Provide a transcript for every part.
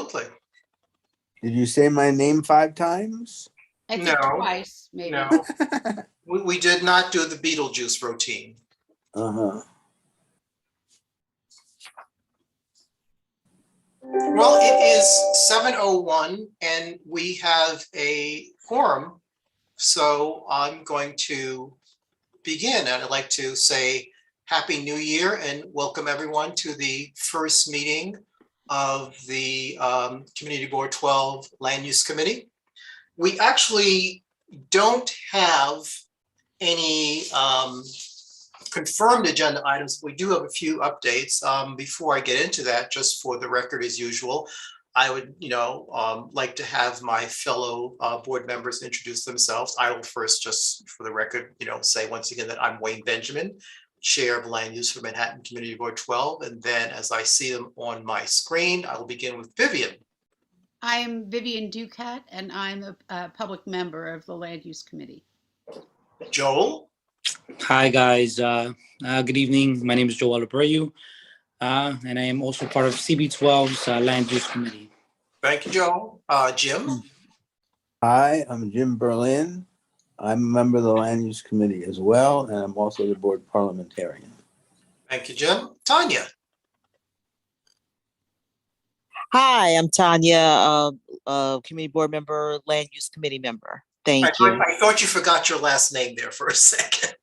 absolutely. Did you say my name 5 times? I think No. twice, maybe. No, we did not do the Beetlejuice routine. Uh-huh. Well, it is 7:01 and we have a quorum. So I'm going to begin, and I'd like to say Happy New Year and welcome everyone to the first meeting of the Community Board 12 Land Use Committee. We actually don't have any confirmed agenda items. We do have a few updates. Before I get into that, just for the record as usual, I would, like to have my fellow board members introduce themselves. I will first, just for the record, say once again that I'm Wayne Benjamin, Chair of Land Use for Manhattan Community Board 12. And then as I see them on my screen, I will begin with Vivian. I am Vivian Ducat, and I'm a public member of the Land Use Committee. Joel. Hi, guys. Good evening. My name is Joel Abreu, and I am also part of CB12's Land Use Committee. Thank you, Joel. Jim. Hi, I'm Jim Berlin. I'm a member of the Land Use Committee as well, and I'm also the board parliamentarian. Thank you, Jim. Tanya. Hi, I'm Tanya, Community Board Member, Land Use Committee Member. Thank you. I thought you forgot your last name there for a second.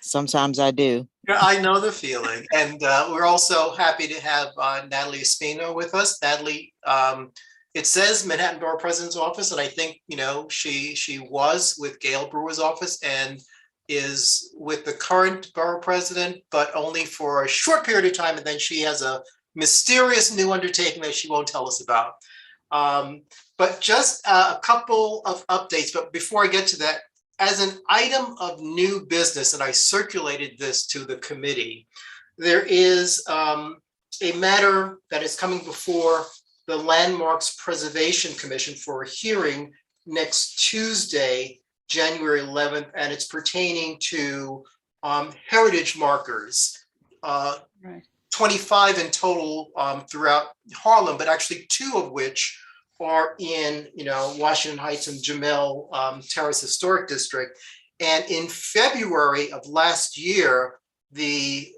Sometimes I do. I know the feeling. And we're also happy to have Natalie Espino with us. Natalie, it says Manhattan Borough President's Office, and I think, she was with Gail Brewer's office and is with the current borough president, but only for a short period of time. And then she has a mysterious new undertaking that she won't tell us about. But just a couple of updates. But before I get to that, as an item of new business, and I circulated this to the committee, there is a matter that is coming before the Landmarks Preservation Commission for a hearing next Tuesday, January 11th, and it's pertaining to heritage markers. Right. 25 in total throughout Harlem, but actually 2 of which are in, Washington Heights and Jamel Terrace Historic District. And in February of last year, the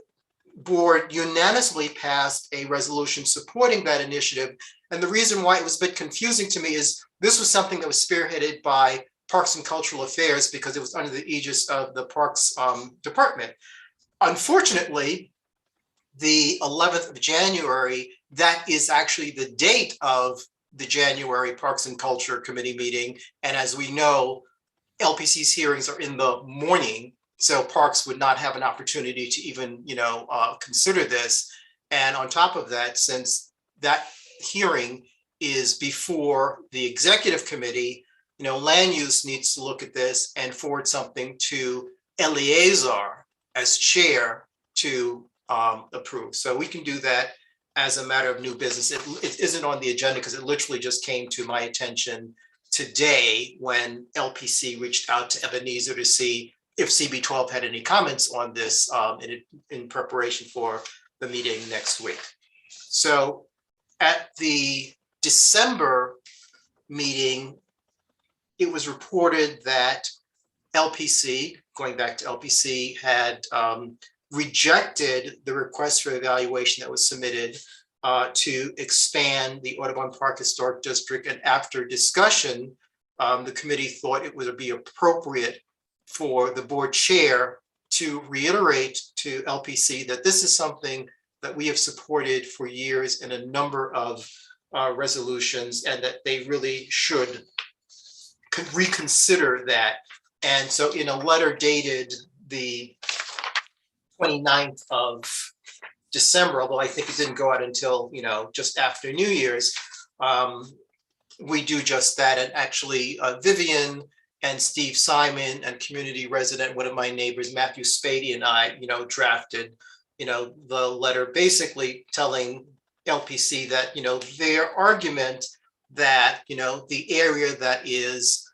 board unanimously passed a resolution supporting that initiative. And the reason why it was a bit confusing to me is this was something that was spearheaded by Parks and Cultural Affairs because it was under the aegis of the Parks Department. Unfortunately, the 11th of January, that is actually the date of the January Parks and Culture Committee meeting. And as we know, LPC's hearings are in the morning, so Parks would not have an opportunity to even, consider this. And on top of that, since that hearing is before the executive committee, land use needs to look at this and forward something to Eleazar as chair to approve. So we can do that as a matter of new business. It isn't on the agenda because it literally just came to my attention today when LPC reached out to Ebenezer to see if CB12 had any comments on this in preparation for the meeting next week. So at the December meeting, it was reported that LPC, going back to LPC, had rejected the request for evaluation that was submitted to expand the Audubon Park Historic District. And after discussion, the committee thought it would be appropriate for the board chair to reiterate to LPC that this is something that we have supported for years in a number of resolutions, and that they really should reconsider that. And so in a letter dated the 29th of December, although I think it didn't go out until, just after New Year's, we do just that. And actually Vivian and Steve Simon and community resident, one of my neighbors, Matthew Spady, and I, drafted, the letter basically telling LPC that, their argument that, the area that is,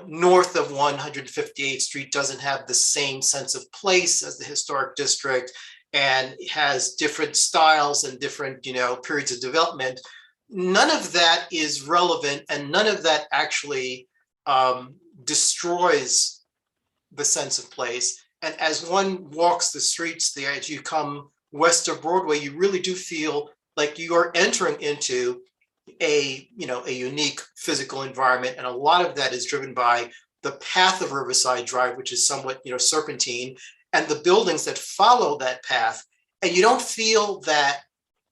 north of 158th Street doesn't have the same sense of place as the historic district and has different styles and different, periods of development. none of that is relevant, and none of that actually destroys the sense of place. And as one walks the streets there, as you come west of Broadway, you really do feel like you are entering into a unique physical environment. And a lot of that is driven by the path of Riverside Drive, which is somewhat serpentine, and the buildings that follow that path. And you don't feel that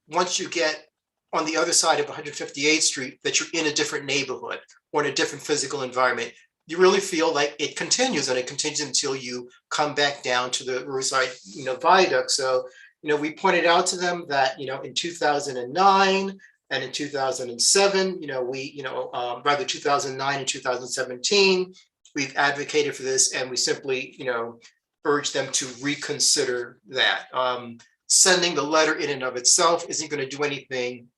once you get on the other side of 158th Street that you're in a different neighborhood or in a different physical environment. You really feel like it continues, and it continues until you come back down to the Riverside Viaduct. So we pointed out to them that in 2009 and in 2007, rather 2009 and 2017, we've advocated for this, and we simply urge them to reconsider that. Sending the letter in and of itself isn't going to do anything.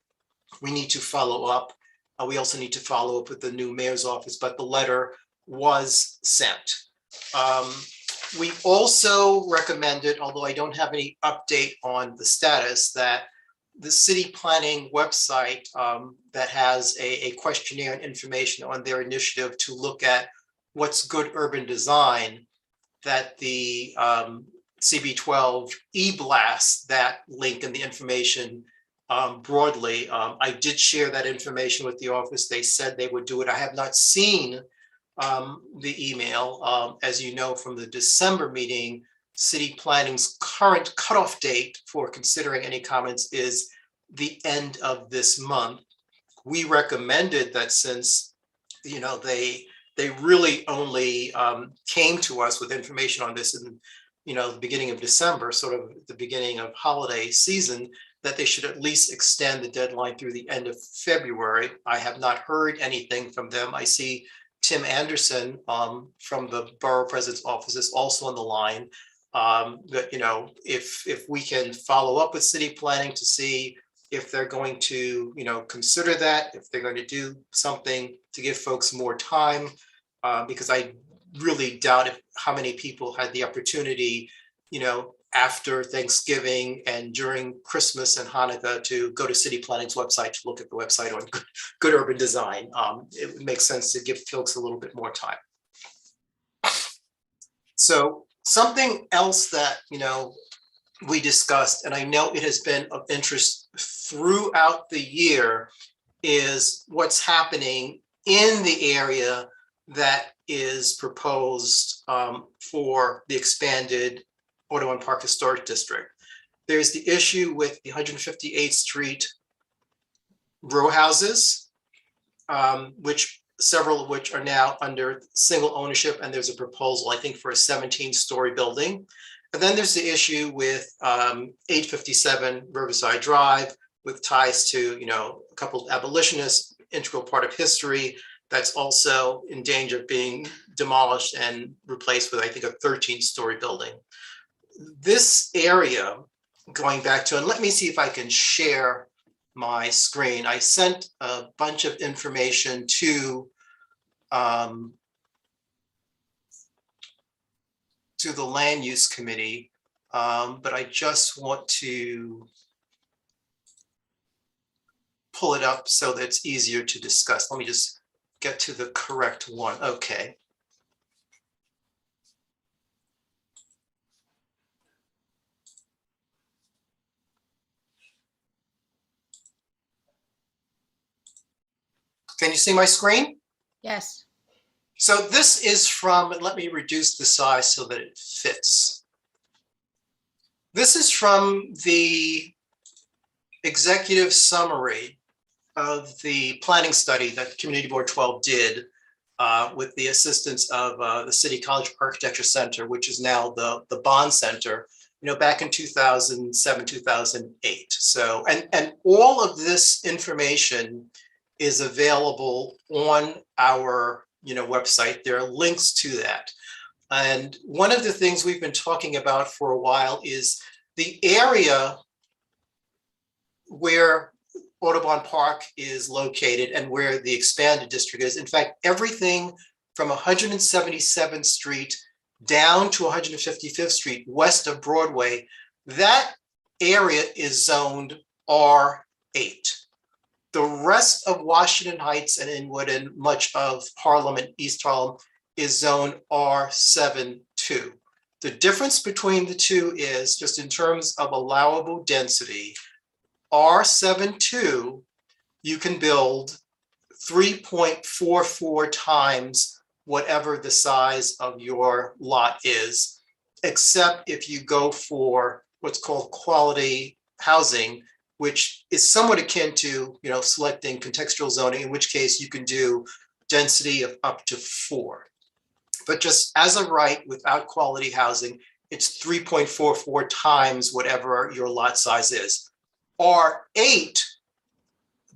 We need to follow up. We also need to follow up with the new mayor's office, but the letter was sent. We also recommended, although I don't have any update on the status, that the city planning website that has a questionnaire and information on their initiative to look at what's good urban design, that the CB12 e-blast that link and the information broadly. I did share that information with the office. They said they would do it. I have not seen the email. As you know from the December meeting, city planning's current cutoff date for considering any comments is the end of this month. We recommended that since they really only came to us with information on this in the beginning of December, sort of the beginning of holiday season, that they should at least extend the deadline through the end of February. I have not heard anything from them. I see Tim Anderson from the Borough President's office is also on the line. That if we can follow up with city planning to see if they're going to consider that, if they're going to do something to give folks more time, because I really doubt how many people had the opportunity after Thanksgiving and during Christmas and Hanukkah to go to city planning's website to look at the website on good urban design. It makes sense to give folks a little bit more time. So something else that we discussed, and I know it has been of interest throughout the year, is what's happening in the area that is proposed for the expanded Audubon Park Historic District. There's the issue with the 158th Street row houses, which several of which are now under single ownership, and there's a proposal, I think, for a 17-story building. And then there's the issue with 857 Riverside Drive, with ties to a couple of abolitionists, integral part of history, that's also in danger of being demolished and replaced with, I think, a 13-story building. This area, going back to, and let me see if I can share my screen. I sent a bunch of information to the Land Use Committee, but I just want to pull it up so that it's easier to discuss. Let me just get to the correct one. Okay. Can you see my screen? Yes. So this is from, and let me reduce the size so that it fits. This is from the executive summary of the planning study that Community Board 12 did with the assistance of the City College Architecture Center, which is now the Bond Center, back in 2007, 2008. So, and all of this information is available on our website. There are links to that. And one of the things we've been talking about for a while is the area where Audubon Park is located and where the expanded district is. In fact, everything from 177th Street down to 155th Street west of Broadway, that area is zoned R8. The rest of Washington Heights and Inwood and much of Harlem and East Harlem is zone R7-2. The difference between the two is just in terms of allowable density. R7-2, you can build 3.44 times whatever the size of your lot is, except if you go for what's called quality housing, which is somewhat akin to, selecting contextual zoning, in which case you can do density of up to 4. But just as a right without quality housing, it's 3.44 times whatever your lot size is. R8,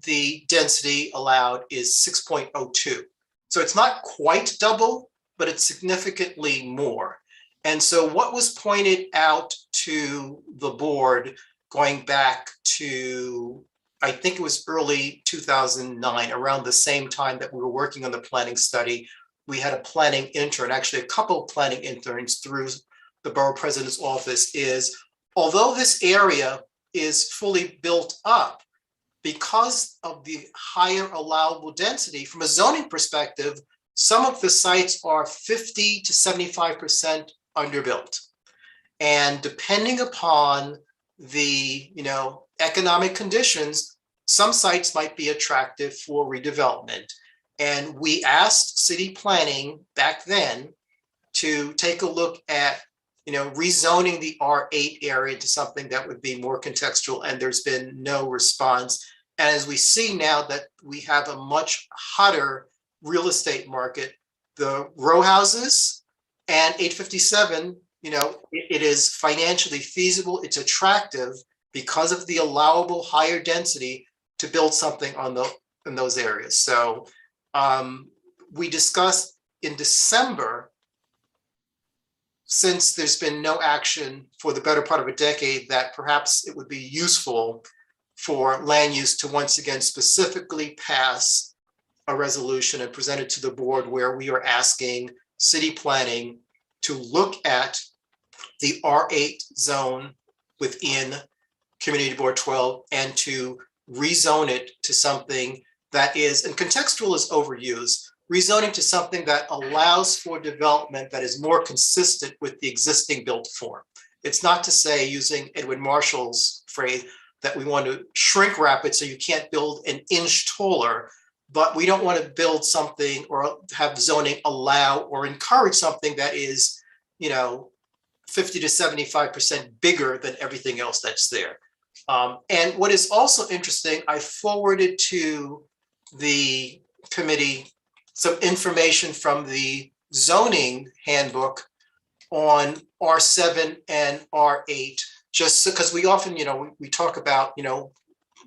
the density allowed is 6.02. So it's not quite double, but it's significantly more. And so what was pointed out to the board going back to, I think it was early 2009, around the same time that we were working on the planning study, we had a planning intern, actually a couple of planning interns through the borough president's office, is although this area is fully built up, because of the higher allowable density, from a zoning perspective, some of the sites are 50 to 75% underbuilt. And depending upon the economic conditions, some sites might be attractive for redevelopment. And we asked city planning back then to take a look at rezoning the R8 area to something that would be more contextual, and there's been no response. And as we see now that we have a much hotter real estate market, the row houses and 857, it is financially feasible, it's attractive because of the allowable higher density to build something in those areas. So we discussed in December, since there's been no action for the better part of a decade, that perhaps it would be useful for land use to once again specifically pass a resolution and present it to the board where we are asking city planning to look at the R8 zone within Community Board 12 and to rezone it to something that is, and contextual is overused, rezoning to something that allows for development that is more consistent with the existing built form. It's not to say, using Edwin Marshall's phrase, that we want to shrink wrap it so you can't build an inch taller, but we don't want to build something or have zoning allow or encourage something that is, 50 to 75% bigger than everything else that's there. And what is also interesting, I forwarded to the committee some information from the zoning handbook on R7 and R8, just because we often, we talk about,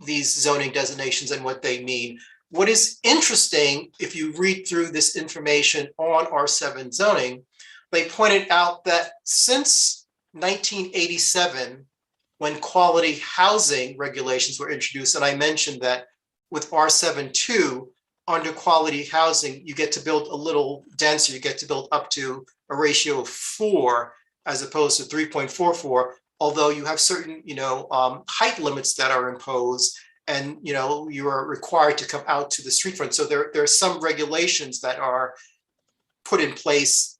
these zoning designations and what they mean. What is interesting, if you read through this information on R7 zoning, they pointed out that since 1987, when quality housing regulations were introduced, and I mentioned that with R7-2, under quality housing, you get to build a little denser, you get to build up to a ratio of 4 as opposed to 3.44, although you have certain, height limits that are imposed, and, you are required to come out to the street front. So there are some regulations that are put in place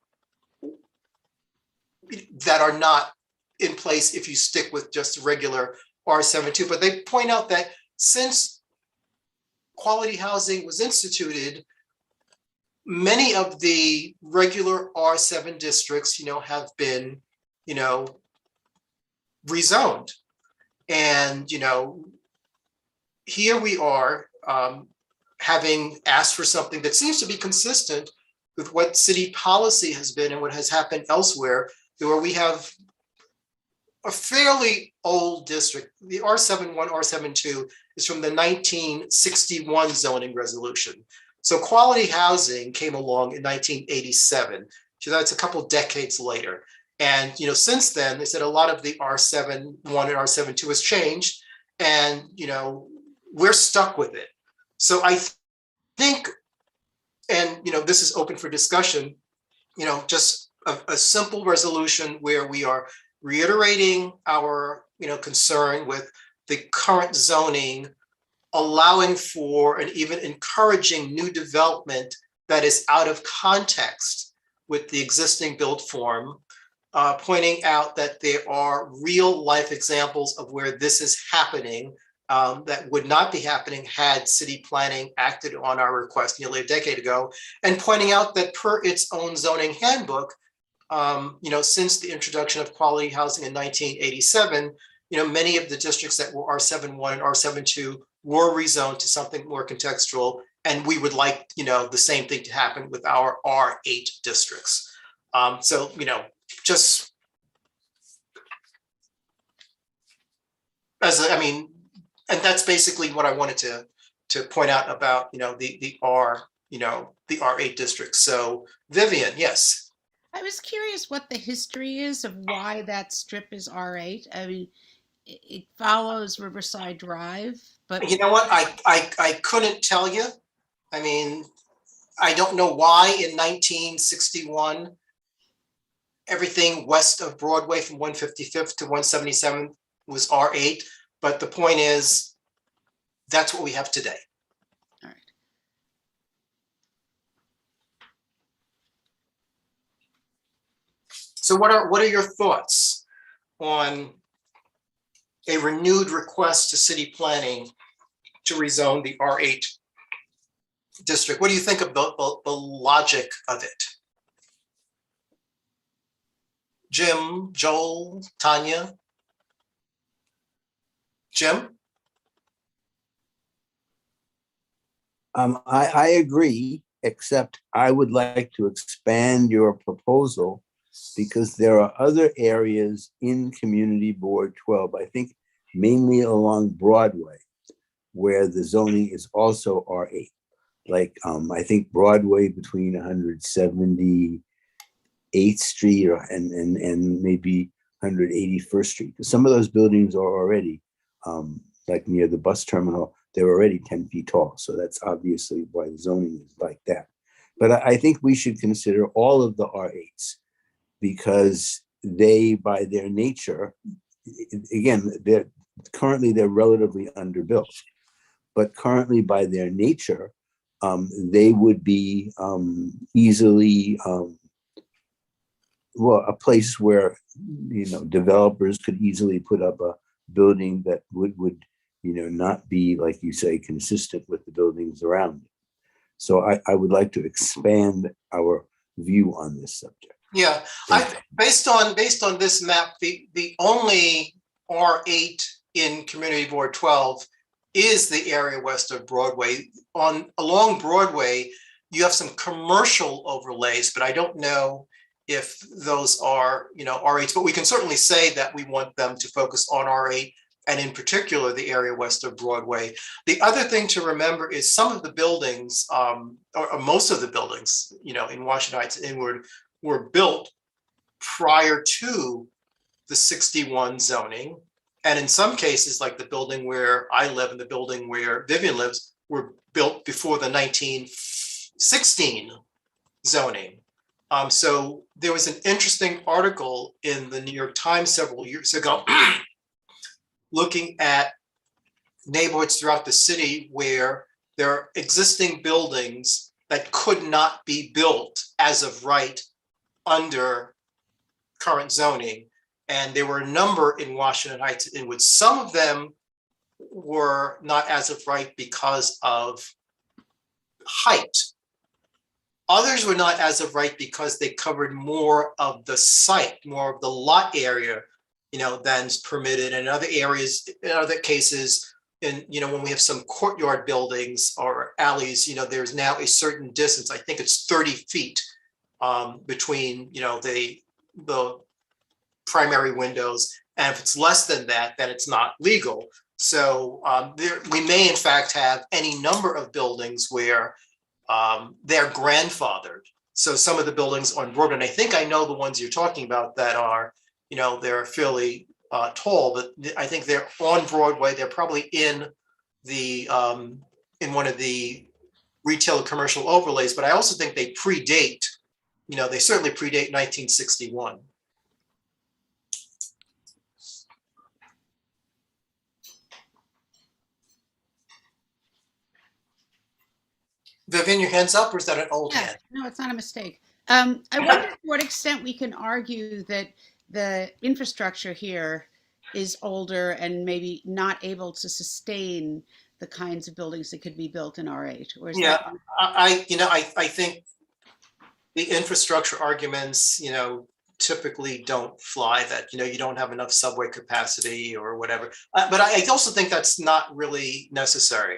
that are not in place if you stick with just regular R7-2. But they point out that since quality housing was instituted, many of the regular R7 districts, have been, rezoned. And, here we are having asked for something that seems to be consistent with what city policy has been and what has happened elsewhere, where we have a fairly old district. The R7-1, R7-2 is from the 1961 zoning resolution. So quality housing came along in 1987. So that's a couple decades later. And, since then, they said a lot of the R7-1 and R7-2 has changed, and, we're stuck with it. So I think, and, this is open for discussion, just a simple resolution where we are reiterating our, concern with the current zoning allowing for and even encouraging new development that is out of context with the existing built form, pointing out that there are real life examples of where this is happening that would not be happening had city planning acted on our request nearly a decade ago, and pointing out that per its own zoning handbook, since the introduction of quality housing in 1987, many of the districts that were R7-1 and R7-2 were rezoned to something more contextual, and we would like, the same thing to happen with our R8 districts. Just and that's basically what I wanted to point out about, the R8 districts. So Vivian, yes. I was curious what the history is of why that strip is R8. I mean, it follows Riverside Drive, but You know what? I couldn't tell you. I mean, I don't know why in 1961, everything west of Broadway from 155th to 177th was R8. But the point is, that's what we have today. all right. So what are your thoughts on a renewed request to city planning to rezone the R8 district? What do you think of the logic of it? Jim, Joel, Tanya? Jim? I agree, except I would like to expand your proposal because there are other areas in Community Board 12, I think mainly along Broadway, where the zoning is also R8. Like I think Broadway between 178th Street and maybe 181st Street. Some of those buildings are already like near the bus terminal, they're already 10 feet tall. So that's obviously why the zoning is like that. But I think we should consider all of the R8s because they, by their nature, again, they're relatively underbuilt, but currently by their nature, they would be easily, a place where, developers could easily put up a building that would not be, like you say, consistent with the buildings around it. So I would like to expand our view on this subject. Yeah, based on this map, the only R8 in Community Board 12 is the area west of Broadway. Along Broadway, you have some commercial overlays, but I don't know if those are, R8s, but we can certainly say that we want them to focus on R8 and in particular, the area west of Broadway. The other thing to remember is some of the buildings, or most of the buildings, in Washington Heights and Inward were built prior to the 61 zoning. And in some cases, like the building where I live and the building where Vivian lives, were built before the 1916 zoning. So there was an interesting article in the New York Times several years ago looking at neighborhoods throughout the city where there are existing buildings that could not be built as of right under current zoning. And there were a number in Washington Heights in which some of them were not as of right because of height. Others were not as of right because they covered more of the site, more of the lot area, than's permitted. And other areas, in other cases, when we have some courtyard buildings or alleys, there's now a certain distance. I think it's 30 feet between, the primary windows. And if it's less than that, then it's not legal. So we may in fact have any number of buildings where they're grandfathered. So some of the buildings on Broadway, and I think I know the ones you're talking about that are, they're fairly tall, but I think they're on Broadway. They're probably in the in one of the retail commercial overlays, but I also think they predate, they certainly predate 1961. Vivian, your hand's up, or is that an old Yeah, hand? no, it's not a mistake. I wonder to what extent we can argue that the infrastructure here is older and maybe not able to sustain the kinds of buildings that could be built in R8, or is Yeah, that? I think the infrastructure arguments, typically don't fly, that, you don't have enough subway capacity or whatever. But I also think that's not really necessary.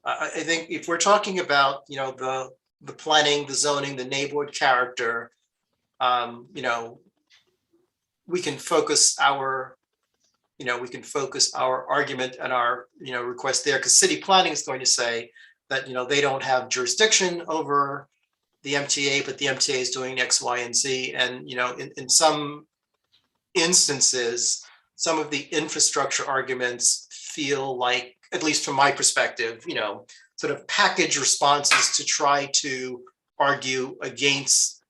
I think if we're talking about, the planning, the zoning, the neighborhood character, you know, we can focus our, argument and our, request there, because city planning is going to say that, they don't have jurisdiction over the MTA, but the MTA is doing X, Y, and Z. And, in some instances, some of the infrastructure arguments feel like, at least from my perspective, sort of package responses to try to argue against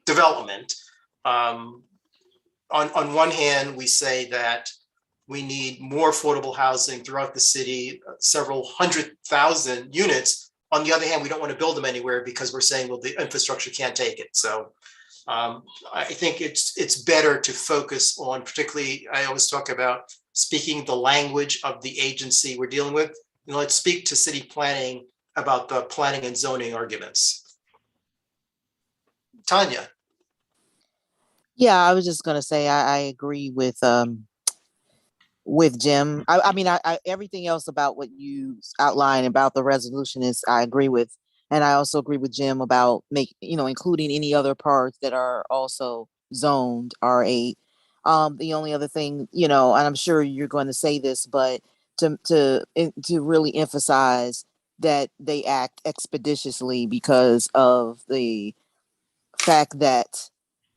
development. On one hand, we say that we need more affordable housing throughout the city, several 100,000 units. On the other hand, we don't want to build them anywhere because we're saying, well, the infrastructure can't take it. So I think it's better to focus on, particularly, I always talk about speaking the language of the agency we're dealing with. Let's speak to city planning about the planning and zoning arguments. Tanya. Yeah, I was just gonna say I agree with Jim. I mean, I everything else about what you outlined about the resolution is I agree with, and I also agree with Jim about including any other parts that are also zoned R8. The only other thing, and I'm sure you're going to say this, but to really emphasize that they act expeditiously because of the fact that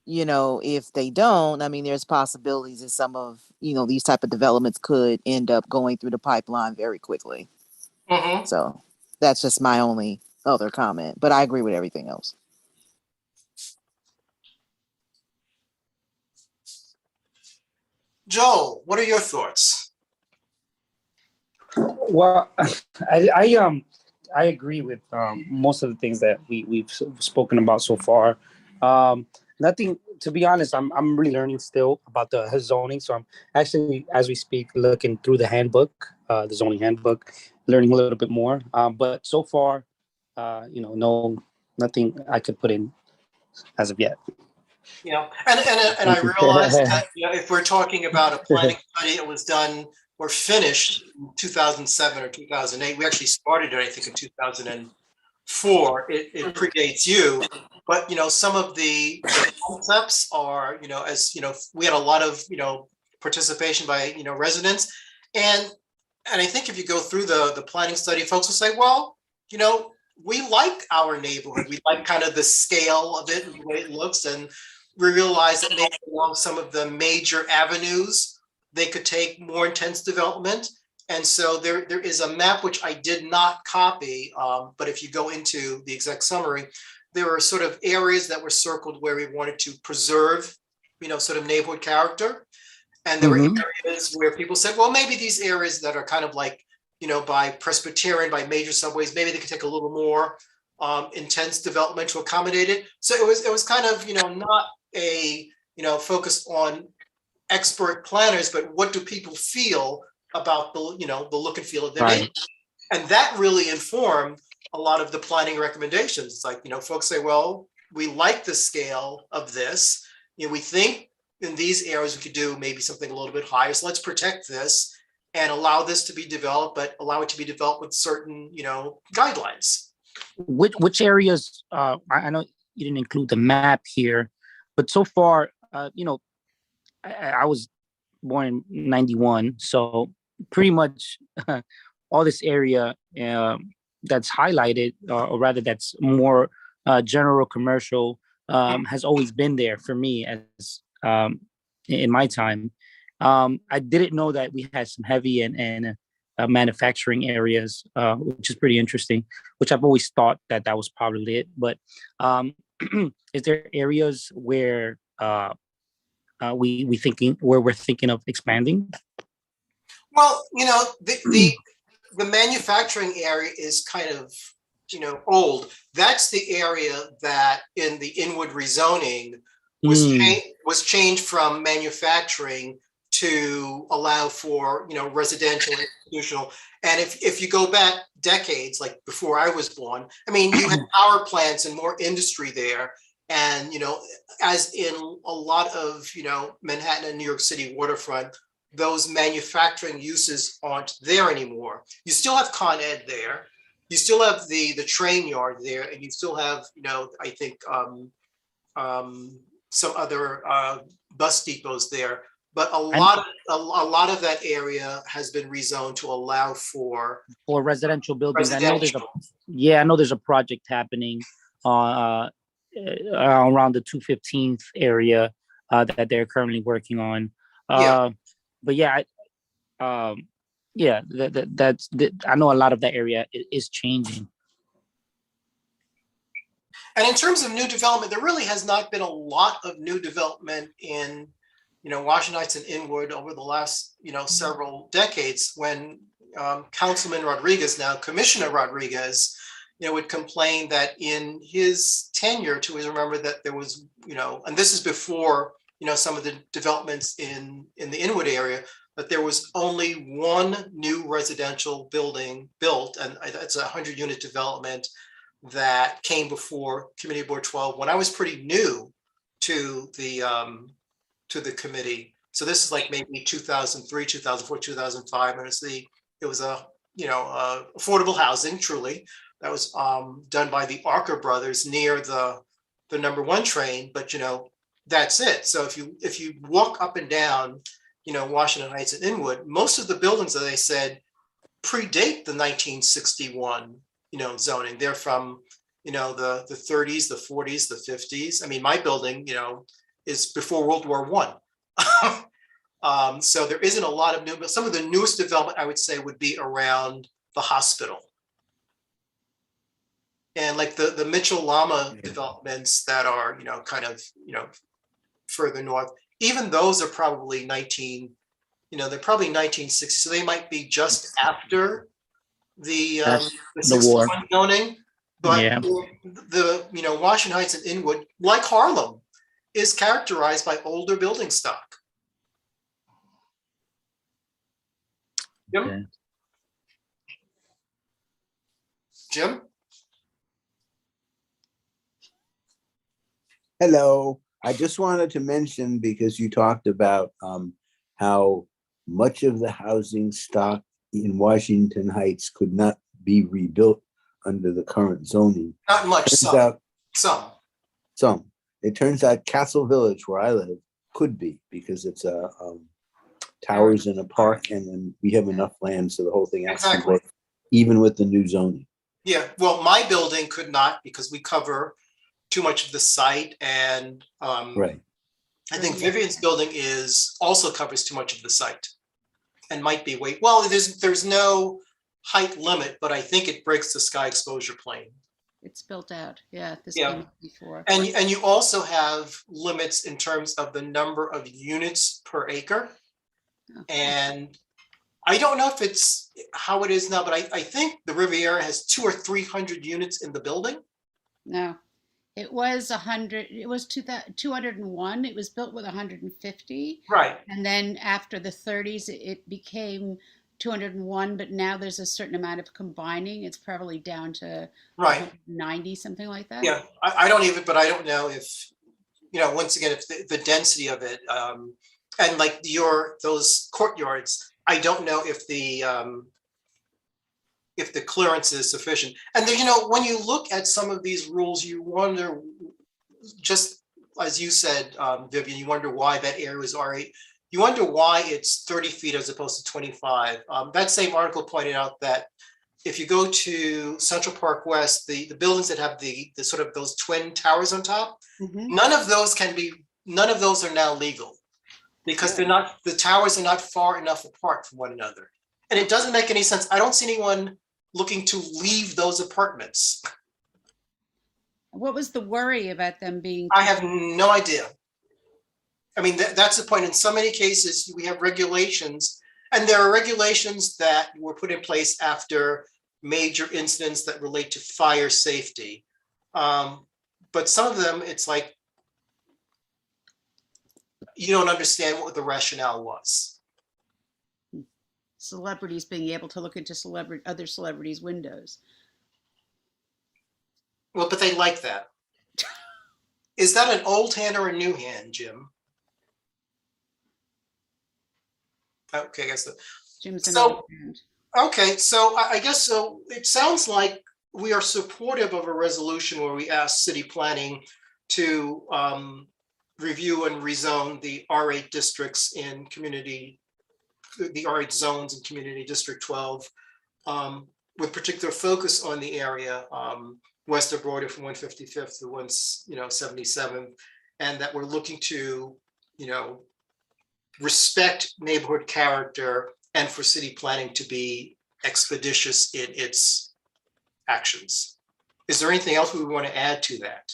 if they don't, I mean, there's possibilities that some of, these type of developments could end up going through the pipeline very quickly. Mm-hmm. So that's just my only other comment, but I agree with everything else. Joel, what are your thoughts? Well, I agree with most of the things that we've spoken about so far. Nothing, to be honest, I'm really learning still about the zoning. So I'm actually, as we speak, looking through the handbook, the zoning handbook, learning a little bit more. But so far, no, nothing I could put in as of yet. And I realize that, if we're talking about a planning study that was done or finished in 2007 or 2008, we actually started it, I think, in 2004. It predates you, but some of the concepts are, as we had a lot of participation by residents, and I think if you go through the planning study, folks will say, well, we like our neighborhood, we like kind of the scale of it and the way it looks, and we realize that maybe along some of the major avenues, they could take more intense development. And so there is a map which I did not copy, but if you go into the exec summary, there are sort of areas that were circled where we wanted to preserve, sort of neighborhood character. And there were areas where people said, well, maybe these areas that are kind of like, by Presbyterian, by major subways, maybe they could take a little more intense development to accommodate it. So it was kind of, not a, focused on expert planners, but what do people feel about the, the look and feel of their neighborhood? And that really informed a lot of the planning recommendations. It's like, folks say, well, we like the scale of this. We think in these areas we could do maybe something a little bit higher. So let's protect this and allow this to be developed, but allow it to be developed with certain, guidelines. Which areas? I know you didn't include the map here, but so far, I was born in '91, so pretty much all this area that's highlighted, or rather that's more general commercial, has always been there for me as in my time. I didn't know that we had some heavy and manufacturing areas, which is pretty interesting, which I've always thought that was probably it. But is there areas where we're thinking of expanding? Well, the manufacturing area is kind of old. That's the area that in the Inwood rezoning Mm, was changed from manufacturing to allow for, residential, institutional. And if you go back decades, like before I was born, I mean, you had power plants and more industry there. And, as in a lot of, Manhattan and New York City waterfront, those manufacturing uses aren't there anymore. You still have Con Ed there. You still have the train yard there, and you still have, I think, some other bus depots there. But a and lot of that area has been rezoned to allow for for residential buildings, residential. I know there's a project happening around the 215th area that they're currently working on. Yeah. But yeah, I know a lot of that area is changing. And in terms of new development, there really has not been a lot of new development in, Washington Heights and Inwood over the last, several decades, when Councilman Rodriguez, now Commissioner Rodriguez, would complain that in his tenure, to his remember that there was, and this is before, some of the developments in the Inwood area, that there was only one new residential building built, and it's a 100-unit development that came before Committee Board 12 when I was pretty new to the committee. So this is like maybe 2003, 2004, 2005, and it was a affordable housing, truly, that was done by the Archer brothers near the number 1 train. But that's it. So if you walk up and down, Washington Heights and Inwood, most of the buildings, that they said, predate the 1961 zoning. They're from, the 30s, the 40s, the 50s. I mean, my building, is before World War I. So there isn't a lot of new, but some of the newest development, I would say, would be around the hospital. And like the Mitchell Lama developments that are, kind of, further north, even those are probably they're probably 1960. So they might be just after the The war. 61 zoning. But Yeah. the Washington Heights and Inwood, like Harlem, is characterized by older building stock. Jim? Okay. Jim? Hello, I just wanted to mention, because you talked about how much of the housing stock in Washington Heights could not be rebuilt under the current zoning. Not much, Turns some. out Some. It turns out Castle Village, where I live, could be, because it's a towers in a park, and then we have enough land, so the whole thing actually Exactly. works, even with the new zoning. Yeah, well, my building could not, because we cover too much of the site, and Right. I think Vivian's building also covers too much of the site, and might be well, there's no height limit, but I think it breaks the sky exposure plane. It's built out. Yeah, this Yeah. came up before. And you also have limits in terms of the number of units per acre. Okay. And I don't know if it's how it is now, but I think the Riviera has 200 or 300 units in the building. No, it was 100. It was 201. It was built with 150, Right. and then after the 30s, it became 201. But now there's a certain amount of combining. It's probably down to Right. 90, something like that. Yeah. I don't even, but I don't know if, once again, if the density of it, and like those courtyards, I don't know if the clearance is sufficient. And then, when you look at some of these rules, you wonder, just as you said, Vivian, you wonder why that area is R8. You wonder why it's 30 feet as opposed to 25. That same article pointed out that if you go to Central Park West, the buildings that have the sort of those twin towers on top, Mhm. none of those are now legal, because the towers are not far enough apart from one another. And it doesn't make any sense. I don't see anyone looking to leave those apartments. What was the worry about them being? I have no idea. I mean, that's the point. In so many cases, we have regulations, and there are regulations that were put in place after major incidents that relate to fire safety. But some of them, it's like, you don't understand what the rationale was. Celebrities being able to look into other celebrities' windows. Well, but they like that. Is that an old hand or a new hand, Jim? Okay, I guess so. Jim's an So- old hand. Okay, so I guess so. It sounds like we are supportive of a resolution where we ask city planning to review and rezone the R8 districts in community, the R8 zones in Community District 12, with particular focus on the area west of Broadway from 155th to 177th, and that we're looking to, respect neighborhood character and for city planning to be expeditious in its actions. Is there anything else we want to add to that?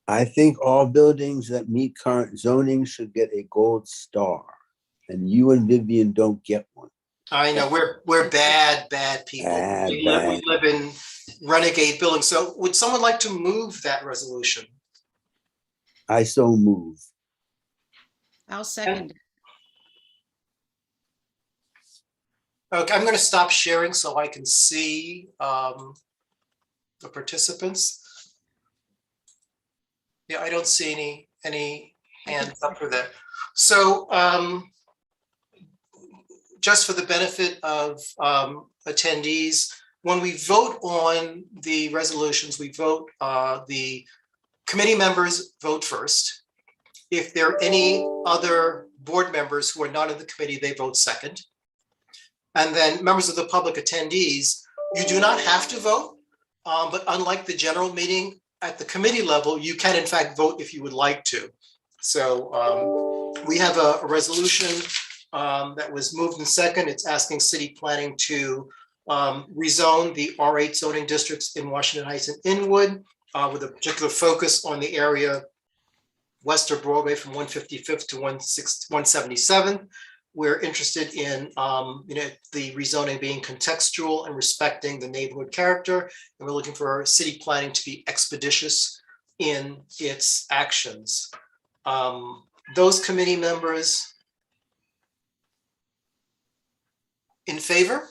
I think all buildings that meet current zoning should get a gold star. And you and Vivian don't get one. I know we're bad people. Bad, We bad. live in renegade buildings. So would someone like to move that resolution? I so move. I'll second it. Okay, I'm going to stop sharing so I can see the participants. Yeah, I don't see any hands up for that. So just for the benefit of attendees, when we vote on the resolutions, we vote, the committee members vote first. If there are any other board members who are not in the committee, they vote second. And then members of the public attendees, you do not have to vote, but unlike the general meeting, at the committee level, you can in fact vote if you would like to. So we have a resolution that was moved in second. It's asking city planning to rezone the R8 zoning districts in Washington Heights and Inwood with a particular focus on the area west of Broadway from 155th to 177th. We're interested in the rezoning being contextual and respecting the neighborhood character. And we're looking for city planning to be expeditious in its actions. Those committee members in favor?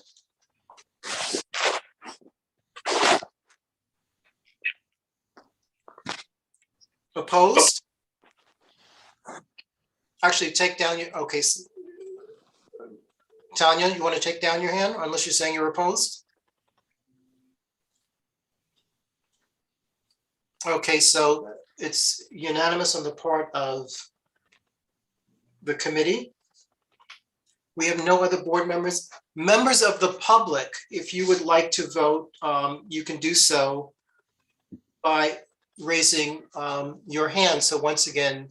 Opposed? Actually, take down your, okay. Tanya, you want to take down your hand unless you're saying you're opposed? Okay, so it's unanimous on the part of the committee. We have no other board members. Members of the public, if you would like to vote, you can do so by raising your hand. So once again,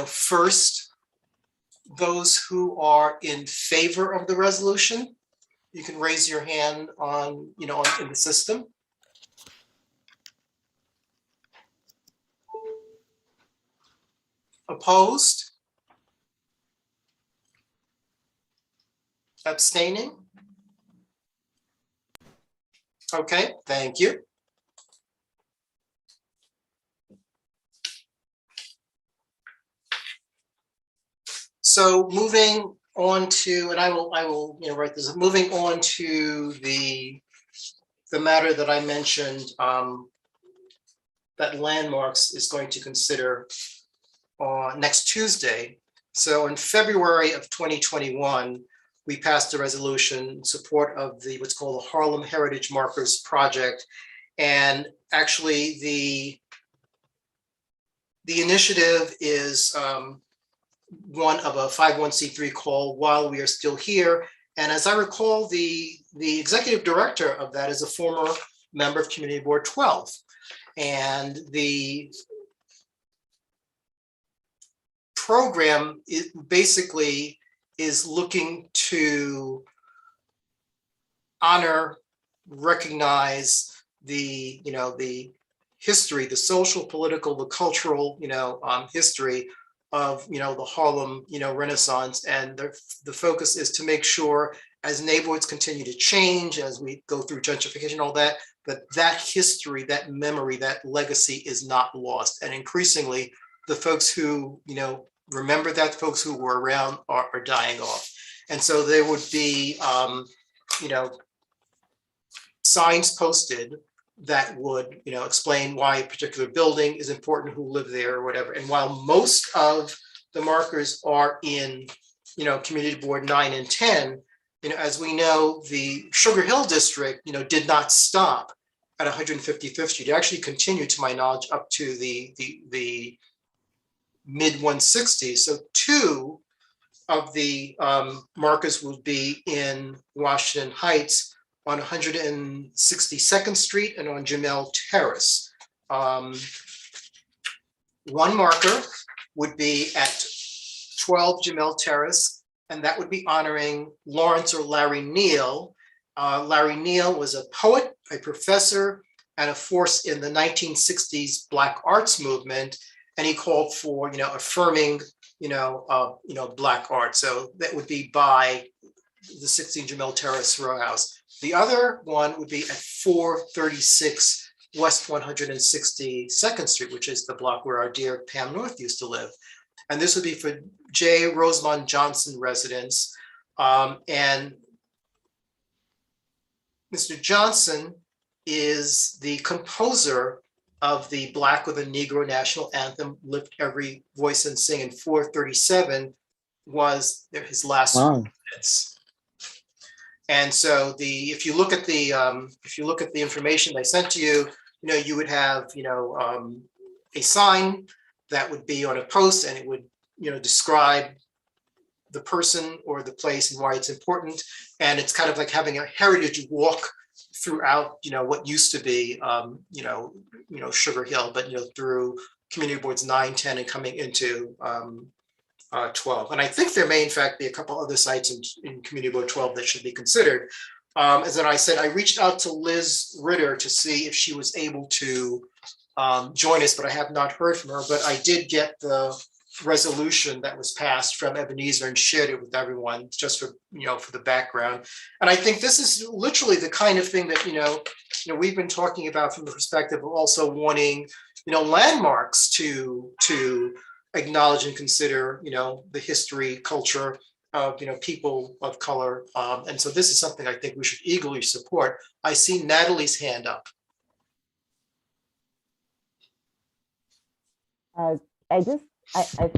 first, those who are in favor of the resolution, you can raise your hand on, in the system. Opposed? Abstaining? Okay, thank you. So moving on to, and I will write this, moving on to the matter that I mentioned, that Landmarks is going to consider next Tuesday. So in February of 2021, we passed a resolution in support of what's called the Harlem Heritage Markers Project. And actually the initiative is one of a 501c3 called While We Are Still Here. And as I recall, the executive director of that is a former member of Community Board 12. And the program basically is looking to honor, recognize the history, the social, political, the cultural, history of, the Harlem, Renaissance. And the focus is to make sure as neighborhoods continue to change, as we go through gentrification, all that, that history, that memory, that legacy is not lost. And increasingly, the folks who, remember that, folks who were around are dying off. And so there would be, signs posted that would, explain why a particular building is important, who live there or whatever. And while most of the markers are in, Community Board 9 and 10, as we know, the Sugar Hill District, did not stop at 155th Street. It actually continued, to my knowledge, up to the mid 160s. So 2 of the markers would be in Washington Heights on 162nd Street and on Jamel Terrace. One marker would be at 12 Jamel Terrace, and that would be honoring Lawrence or Larry Neal. Larry Neal was a poet, a professor, and a force in the 1960s Black arts movement, and he called for, affirming, Black art. So that would be by the 16 Jamel Terrace row house. The other one would be at 436 West 162nd Street, which is the block where our dear Pam North used to live. And this would be for J. Rosamond Johnson residence. And Mr. Johnson is the composer of the Black with a Negro national anthem, Lift Every Voice and Sing, and 437 was his last minutes. And so if you look at the information they sent to you, you would have, a sign that would be on a post, and it would, describe the person or the place and why it's important. And it's kind of like having a heritage walk throughout, what used to be, Sugar Hill, but, through Community Boards 9, 10, and coming into 12. And I think there may in fact be a couple other sites in Community Board 12 that should be considered. As then I said, I reached out to Liz Ritter to see if she was able to join us, but I have not heard from her. But I did get the resolution that was passed from Ebenezer and shared it with everyone, just for, for the background. And I think this is literally the kind of thing that, we've been talking about from the perspective of also wanting, landmarks to acknowledge and consider, the history, culture of, people of color. And so this is something I think we should eagerly support. I see Natalie's hand up. I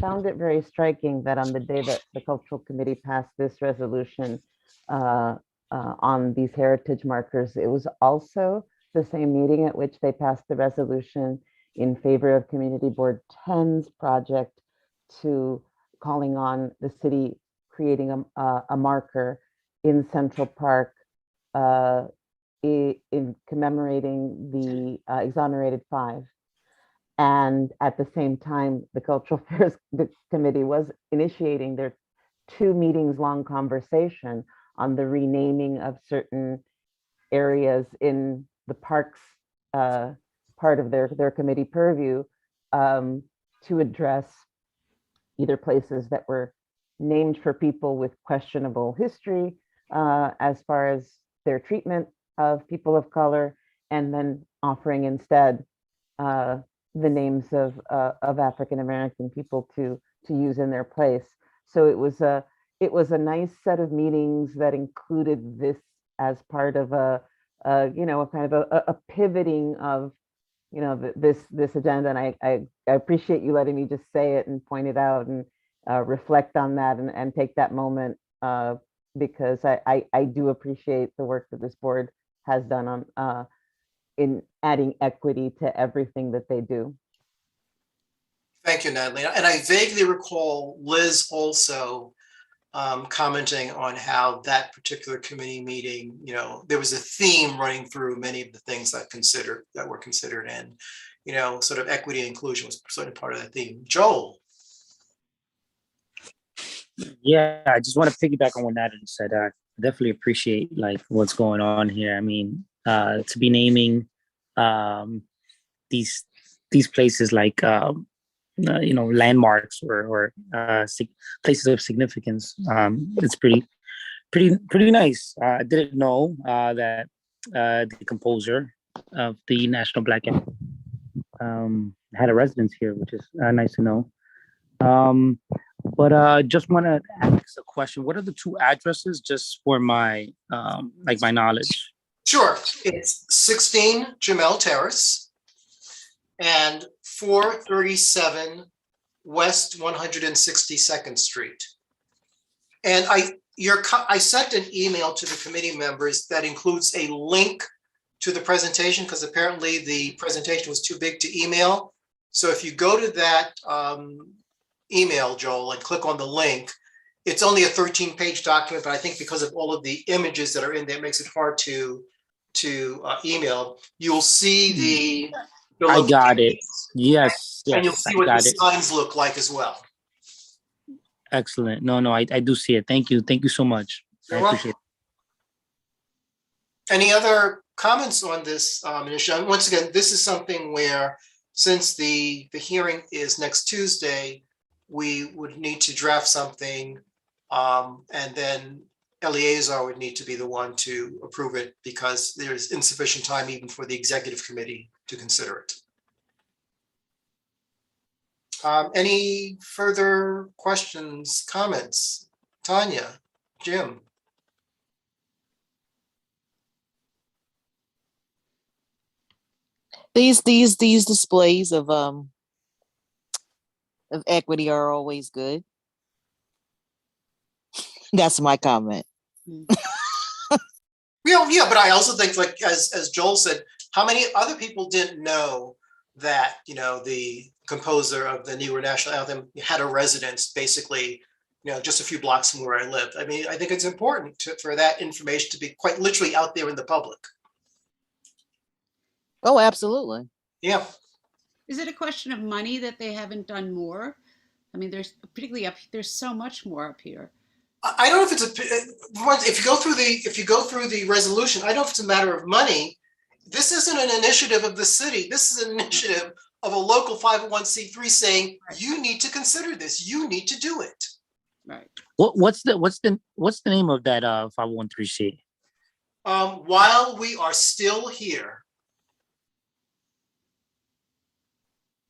found it very striking that on the day that the Cultural Committee passed this resolution on these heritage markers, it was also the same meeting at which they passed the resolution in favor of Community Board 10's project to calling on the city creating a marker in Central Park in commemorating the exonerated 5. And at the same time, the Cultural Affairs Committee was initiating their 2 meetings long conversation on the renaming of certain areas in the parks part of their committee purview to address either places that were named for people with questionable history as far as their treatment of people of color, and then offering instead the names of African-American people to use in their place. So it was a nice set of meetings that included this as part of a kind of a pivoting of, this agenda. And I appreciate you letting me just say it and point it out and reflect on that and take that moment because I do appreciate the work that this board has done on in adding equity to everything that they do. Thank you, Natalie. And I vaguely recall Liz also commenting on how that particular committee meeting, there was a theme running through many of the things that were considered, and, sort of equity and inclusion was sort of part of that theme. Joel. Yeah, I just want to piggyback on what Natalie said. I definitely appreciate what's going on here. I mean, to be naming these places like landmarks or places of significance. It's pretty nice. I didn't know that the composer of the National Black Anthem had a residence here, which is nice to know. But just want to ask a question. What are the two addresses, just for my my knowledge? Sure, it's 16 Jamel Terrace and 437 West 162nd Street. And I sent an email to the committee members that includes a link to the presentation, because apparently the presentation was too big to email. So if you go to that email, Joel, and click on the link, it's only a 13-page document, but I think because of all of the images that are in there, it makes it hard to email. You'll see the I got it. locations, Yes, and you'll yes, see I what the got it. signs look like as well. Excellent. No, I do see it. Thank you so much. I You're welcome. appreciate it. Any other comments on this initiative? And once again, this is something where, since the hearing is next Tuesday, we would need to draft something, and then Eleazar would need to be the one to approve it, because there's insufficient time even for the executive committee to consider it. Any further questions, comments? Tanya, Jim? These displays of equity are always good. That's my comment. Yeah, but I also think, like, as Joel said, how many other people didn't know that, the composer of the Negro National Anthem had a residence basically, just a few blocks from where I lived. I mean, I think it's important for that information to be quite literally out there in the public. Oh, absolutely. Yeah. Is it a question of money that they haven't done more? I mean, there's there's so much more up here. I don't know if it's if you go through the resolution, I don't know if it's a matter of money. This isn't an initiative of the city. This is an initiative of a local 501c3 saying, you need to consider this. You need to do it. Right. What's the name of that 501c3? While we are still here.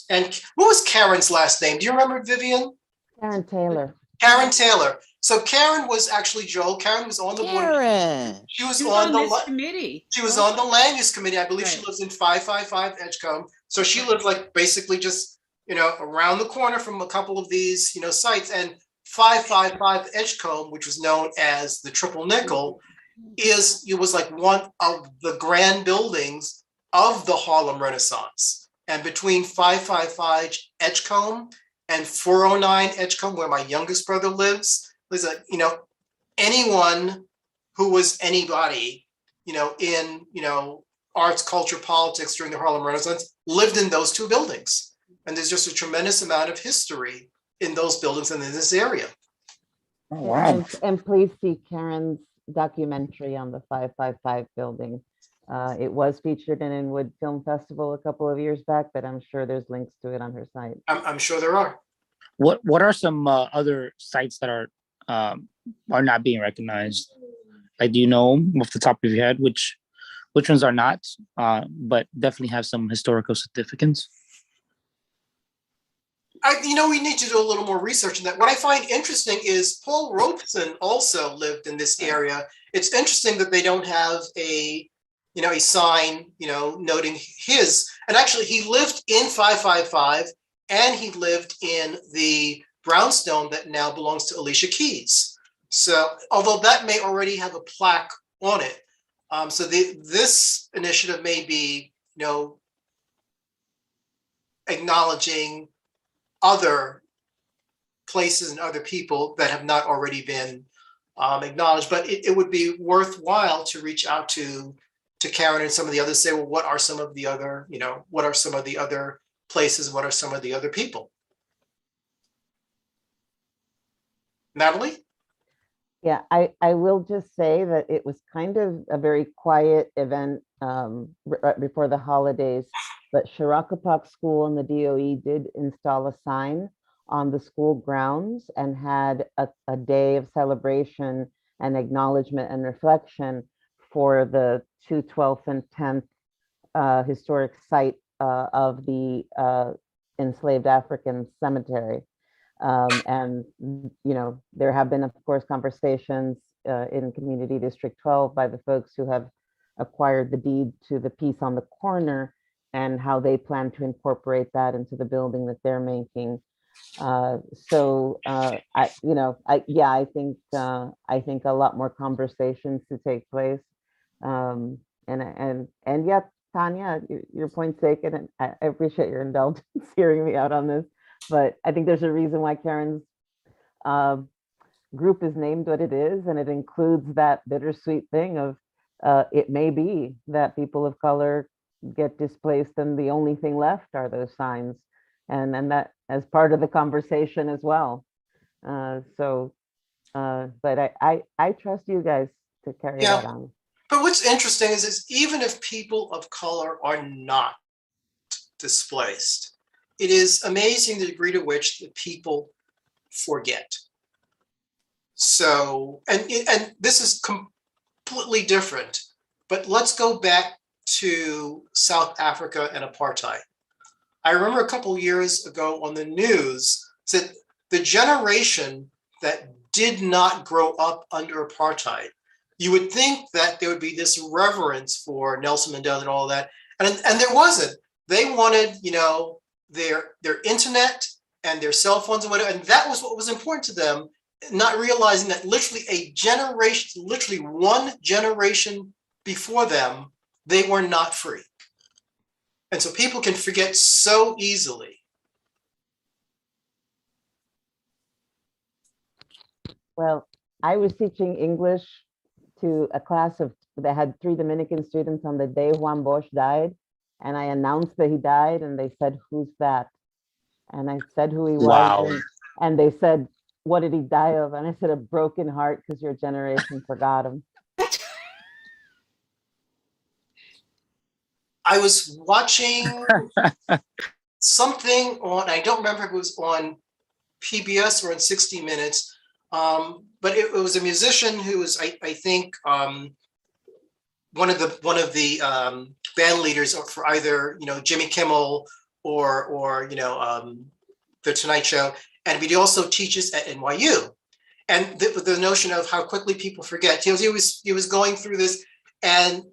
And what was Karen's last name? Do you remember, Vivian? Karen Taylor. Karen Taylor. So Karen was actually, Joel, Karen was on the board. Karen. She was She on this the committee. She was on the land use committee. I believe she Right. lives in 555 Edgecombe. So she lived like basically just, around the corner from a couple of these, sites. And 555 Edgecombe, which was known as the Triple Nickel, it was like one of the grand buildings of the Harlem Renaissance. And between 555 Edgecombe and 409 Edgecombe, where my youngest brother lives, there's anyone who was anybody, in, arts, culture, politics during the Harlem Renaissance lived in those two buildings. And there's just a tremendous amount of history in those buildings and in this area. Oh, wow. And please see Karen's documentary on the 555 building. It was featured in Inwood Film Festival a couple of years back, but I'm sure there's links to it on her site. I'm sure there are. What are some other sites that are not being recognized? Like, do you know off the top of your head which ones are not, but definitely have some historical significance? We need to do a little more research on that. What I find interesting is Paul Robeson also lived in this area. It's interesting that they don't have a sign, noting his, and actually he lived in 555 and he lived in the brownstone that now belongs to Alicia Keys. So, although that may already have a plaque on it. So this initiative may be, acknowledging other places and other people that have not already been acknowledged, but it would be worthwhile to reach out to Karen and some of the others, say, well, what are some of the other, what are some of the other places? What are some of the other people? Natalie? Yeah, I will just say that it was kind of a very quiet event right before the holidays, but Shirakapak School and the DOE did install a sign on the school grounds and had a day of celebration and acknowledgement and reflection for the 2/12 and 10th historic site of the enslaved African cemetery. There have been, of course, conversations in Community District 12 by the folks who have acquired the deed to the piece on the corner and how they plan to incorporate that into the building that they're making. I think a lot more conversations to take place. And yeah, Tanya, your point's taken, and I appreciate your indulgence hearing me out on this. But I think there's a reason why Karen's group is named what it is, and it includes that bittersweet thing of it may be that people of color get displaced and the only thing left are those signs, and that as part of the conversation as well. But I trust you guys to carry Yeah. that on. But what's interesting is even if people of color are not displaced, it is amazing the degree to which the people forget. So, and this is completely different, but let's go back to South Africa and apartheid. I remember a couple of years ago on the news said the generation that did not grow up under apartheid, you would think that there would be this reverence for Nelson Mandela and all that, and there wasn't. They wanted, their internet and their cell phones and whatever, and that was what was important to them, not realizing that literally one generation before them, they were not free. And so people can forget so easily. Well, I was teaching English to a class that had 3 Dominican students on the day Juan Bosch died. And I announced that he died, and they said, "Who's that?" And I said who he was. Wow. And they said, "What did he die of?" And I said, "A broken heart, because your generation forgot him." I was watching something on, I don't remember if it was on PBS or in 60 Minutes, but it was a musician who was, I think, one of the band leaders for either Jimmy Kimmel or the Tonight Show, and he also teaches at NYU. And the notion of how quickly people forget. He was going through this, and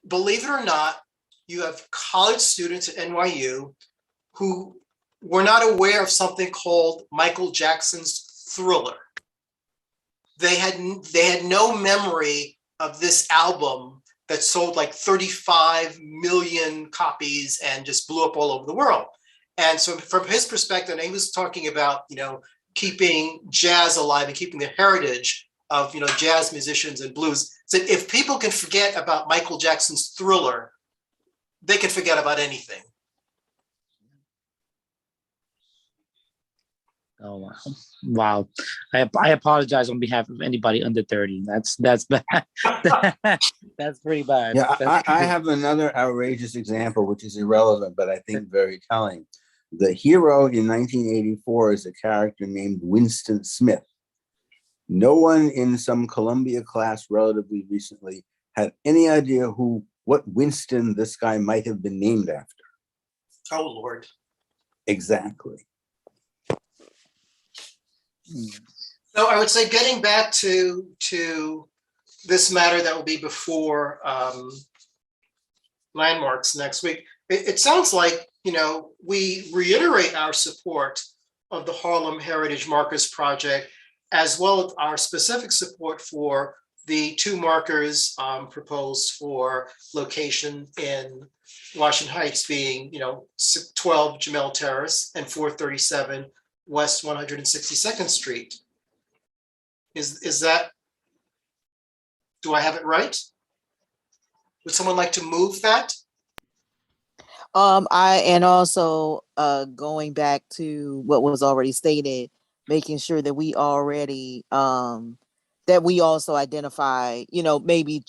believe it or not, you have college students at NYU who were not aware of something called Michael Jackson's Thriller. They had no memory of this album that sold like 35 million copies and just blew up all over the world. And so from his perspective, and he was talking about, keeping jazz alive and keeping the heritage of, jazz musicians and blues. So if people can forget about Michael Jackson's Thriller, they can forget about anything. Oh wow! I apologize on behalf of anybody under 30. That's bad. That's pretty bad. Yeah, I have another outrageous example, which is irrelevant, but I think very telling. The hero in 1984 is a character named Winston Smith. No one in some Columbia class relatively recently had any idea what Winston this guy might have been named after. Oh, Lord. Exactly. So I would say, getting back to this matter that will be before Landmarks next week, it sounds like, we reiterate our support of the Harlem Heritage Markers Project, as well as our specific support for the 2 markers proposed for location in Washington Heights, being 12 Jamel Terrace and 437 West 162nd Street. Is that, do I have it right? Would someone like to move that? Also going back to what was already stated, making sure that we already that that we also identify, maybe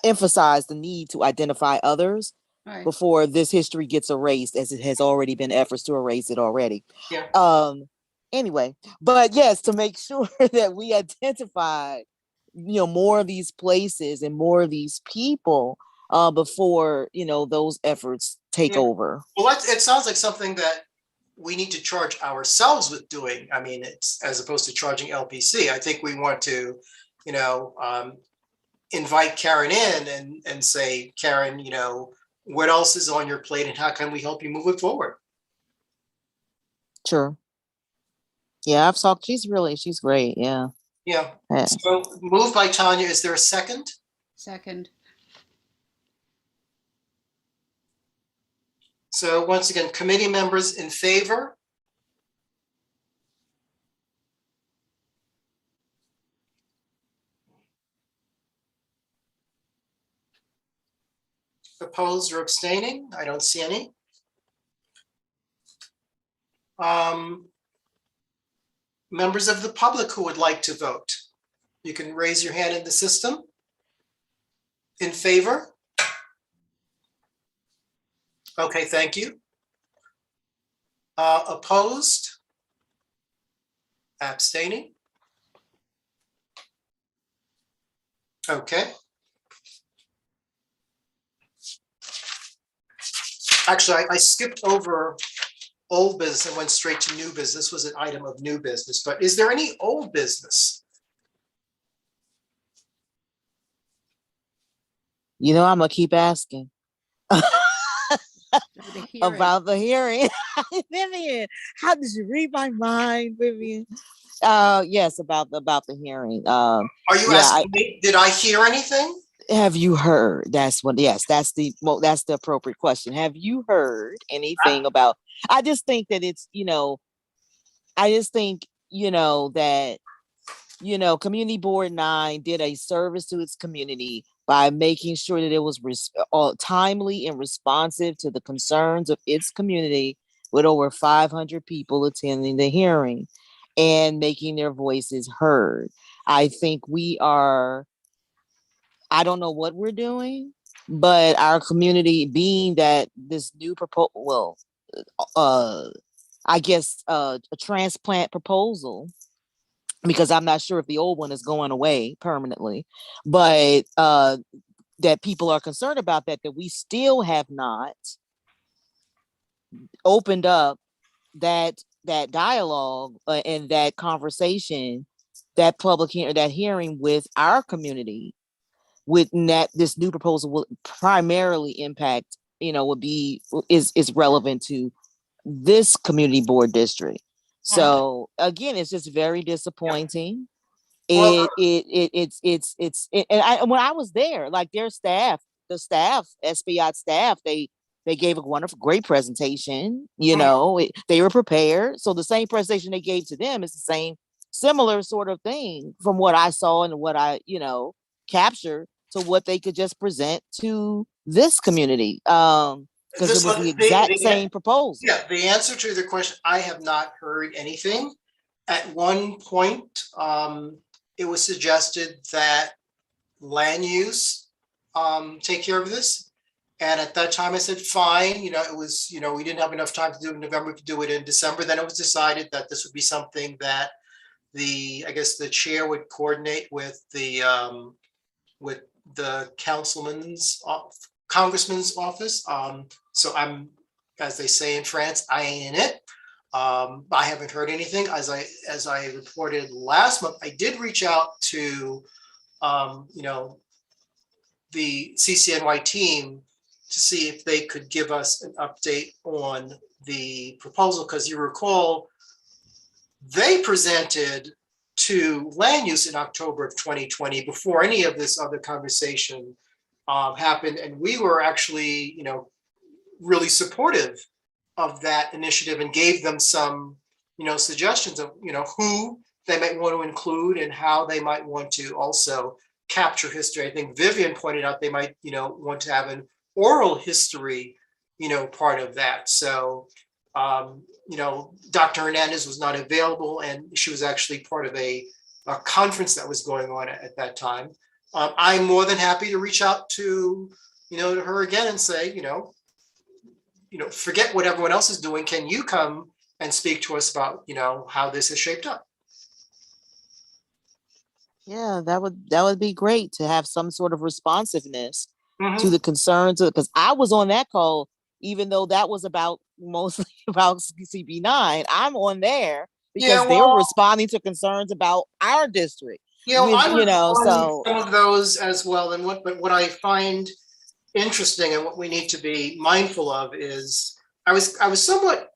emphasize the need to identify others Right. before this history gets erased, as it has already been efforts to erase it already. Yeah. Anyway, but yes, to make sure that we identify, more of these places and more of these people before, those efforts take Yeah. over. Well, it sounds like something that we need to charge ourselves with doing. I mean, it's as opposed to charging LPC. I think we want to, invite Karen in and say, Karen, what else is on your plate and how can we help you move it forward? Sure. Yeah, I've talked. She's great. Yeah. Yeah. Yeah. So moved by Tanya. Is there a second? Second. So once again, committee members in favor? Opposed or abstaining? I don't see any. Members of the public who would like to vote, you can raise your hand in the system. In favor? Okay, thank you. Opposed? Abstaining? Okay. Actually, I skipped over old business and went straight to new business. This was an item of new business, but is there any old business? I'm gonna keep asking The hearing. about the hearing. Vivian, how did you read my mind, Vivian? Yes, about the hearing. Are you asking me, did I hear anything? Have you heard? That's the appropriate question. Have you heard anything about? I just think that it's, that, Community Board 9 did a service to its community by making sure that it was timely and responsive to the concerns of its community, with over 500 people attending the hearing and making their voices heard. I think I don't know what we're doing, but our community, being that this new proposal, I guess a transplant proposal, because I'm not sure if the old one is going away permanently, but that people are concerned about that we still have not opened up that dialogue and that conversation, that public hearing, that hearing with our community, with that this new proposal will primarily impact, is relevant to this community board district. So again, it's just very disappointing. Well, When I was there, like the staff, SBI staff, they gave a wonderful, great presentation. They were prepared. So the same presentation they gave to them is the same, similar sort of thing from what I saw and what I, captured, to what they could just present to this community. Because it was the exact same proposal. Yeah, the answer to the question, I have not heard anything. At one point, it was suggested that land use take care of this. And at that time I said, fine, it was, we didn't have enough time to do it in November, we could do it in December. Then it was decided that this would be something that I guess the chair would coordinate with the congressman's office. So I'm, as they say in France, I ain't in it. I haven't heard anything. As I reported last month, I did reach out to, the CCNY team to see if they could give us an update on the proposal, because you recall, they presented to land use in October of 2020 before any of this other conversation happened. And we were actually, really supportive of that initiative and gave them some, suggestions of, who they might want to include and how they might want to also capture history. I think Vivian pointed out they might, want to have an oral history, part of that. So, Dr. Hernandez was not available, and she was actually part of a conference that was going on at that time. I'm more than happy to reach out to, to her again and say, forget what everyone else is doing. Can you come and speak to us about, how this is shaped up? Yeah, that would be great to have some sort of responsiveness to Mhm. the concerns, because I was on that call, even though that was about mostly about CB9. I'm on there Yeah, because they were well, responding to concerns about our district with, I was on so some of those as well. And what I find interesting and what we need to be mindful of is I was somewhat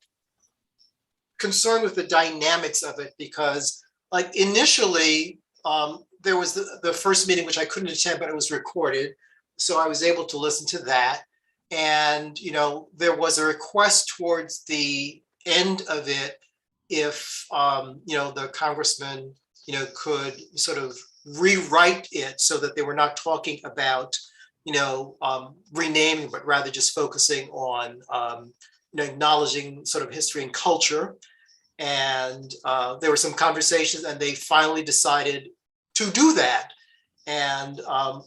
concerned with the dynamics of it because like initially there was the first meeting which I couldn't attend, but it was recorded. So I was able to listen to that. And, there was a request towards the end of it if, the congressman, could sort of rewrite it so that they were not talking about, renaming, but rather just focusing on, acknowledging sort of history and culture. And there were some conversations and they finally decided to do that. And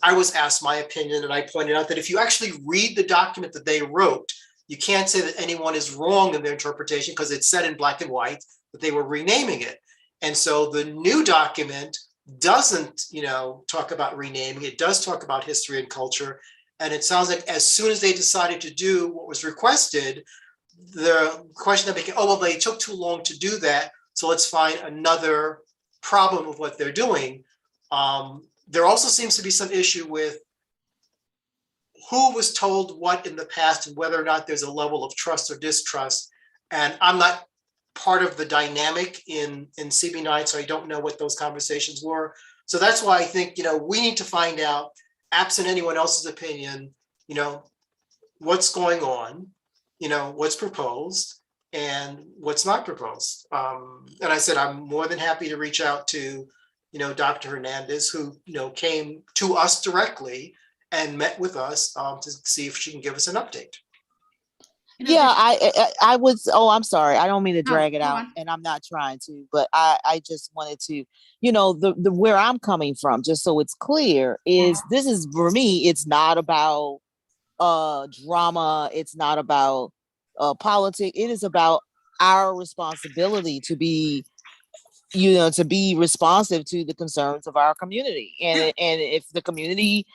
I was asked my opinion, and I pointed out that if you actually read the document that they wrote, you can't say that anyone is wrong in their interpretation because it said in black and white that they were renaming it. And so the new document doesn't, talk about renaming. It does talk about history and culture. And it sounds like as soon as they decided to do what was requested, the question that became, oh, well, they took too long to do that. So let's find another problem with what they're doing. There also seems to be some issue with who was told what in the past and whether or not there's a level of trust or distrust. And I'm not part of the dynamic in CB9, so I don't know what those conversations were. So that's why I think, we need to find out, absent anyone else's opinion, what's going on, what's proposed and what's not proposed. And I said, I'm more than happy to reach out to, Dr. Hernandez, who, came to us directly and met with us to see if she can give us an update. yeah, I was, oh, I'm sorry. I don't mean to drag it go out, on. and I'm not trying to, but I just wanted to, the where I'm coming from, just so it's clear, is this is for me, it's not about drama, it's not about politics, it is about our responsibility to be responsive to the concerns of our community. And if the community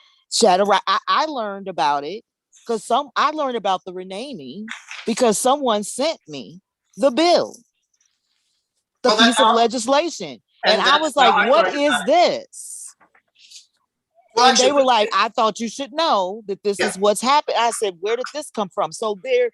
I learned about it because I learned about the renaming because someone sent me the bill, the Well, piece of legislation. And I that's was how like, I what learned is about it. this? Well, And they actually, were like, I thought you should know that this Yeah. is what's happened. I said, where did this come from? So there,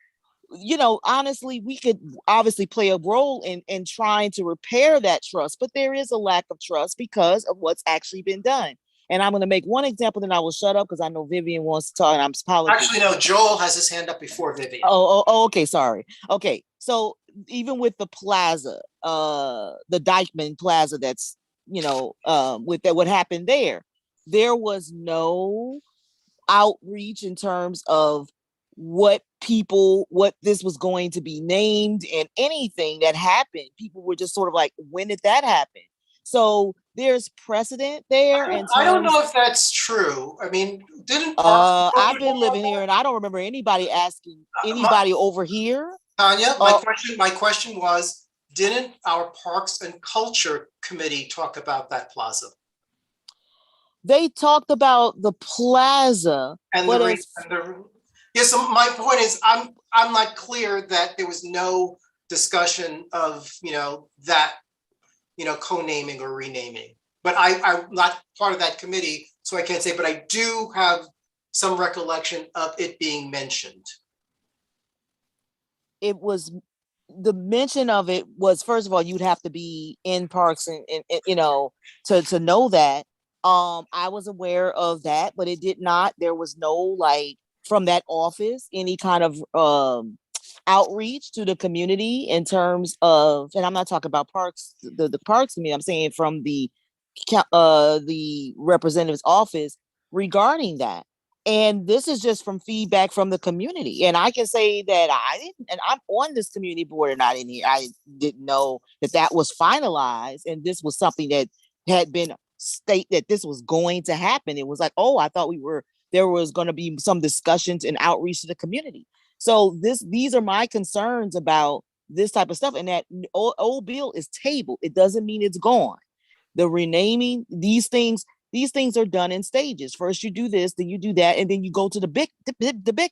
honestly, we could obviously play a role in trying to repair that trust, but there is a lack of trust because of what's actually been done. And I'm going to make one example, then I will shut up because I know Vivian wants to talk, and I'm apologizing. actually, no, Joel has his hand up before Vivian. Oh, okay, sorry. Okay, so even with the plaza, the Dykeman Plaza, that's with that, what happened there was no outreach in terms of what this was going to be named, and anything that happened, people were just sort of like, when did that happen? So there's precedent there in I don't terms. know if that's true. I mean, didn't Parks I've been living here and I don't remember anybody asking anybody over here. Tanya, my question was, didn't our Parks and Culture Committee talk about that plaza? They talked about the plaza, And but yes, so my point is, I'm not clear that there was no discussion of, that, co-naming or renaming. But I'm not part of that committee, so I can't say, but I do have some recollection of it being mentioned. it was the mention of it was, first of all, you'd have to be in parks and to know that. I was aware of that, but it did not. There was no, like, from that office, any kind of outreach to the community in terms of, and I'm not talking about parks, the parks to me, I'm saying from the representative's office regarding that. And this is just from feedback from the community. And I can say that I'm on this community board and I didn't know that was finalized. And this was something that had been state that this was going to happen. It was like, oh, I thought there was going to be some discussions and outreach to the community. So these are my concerns about this type of stuff. And that old bill is tabled. It doesn't mean it's gone. The renaming, these things are done in stages. First you do this, then you do that, and then you go to the big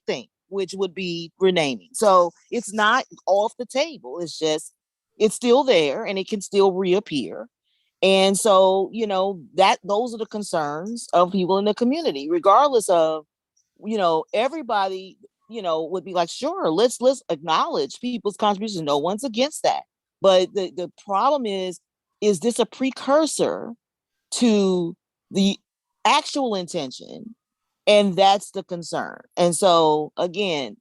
thing, which would be renaming. So it's not off the table. It's just, it's still there and it can still reappear. And so, those are the concerns of people in the community, regardless of, everybody, would be like, sure, let's acknowledge people's contributions. No one's against that. But the problem is this a precursor to the actual intention? And that's the concern. And so again,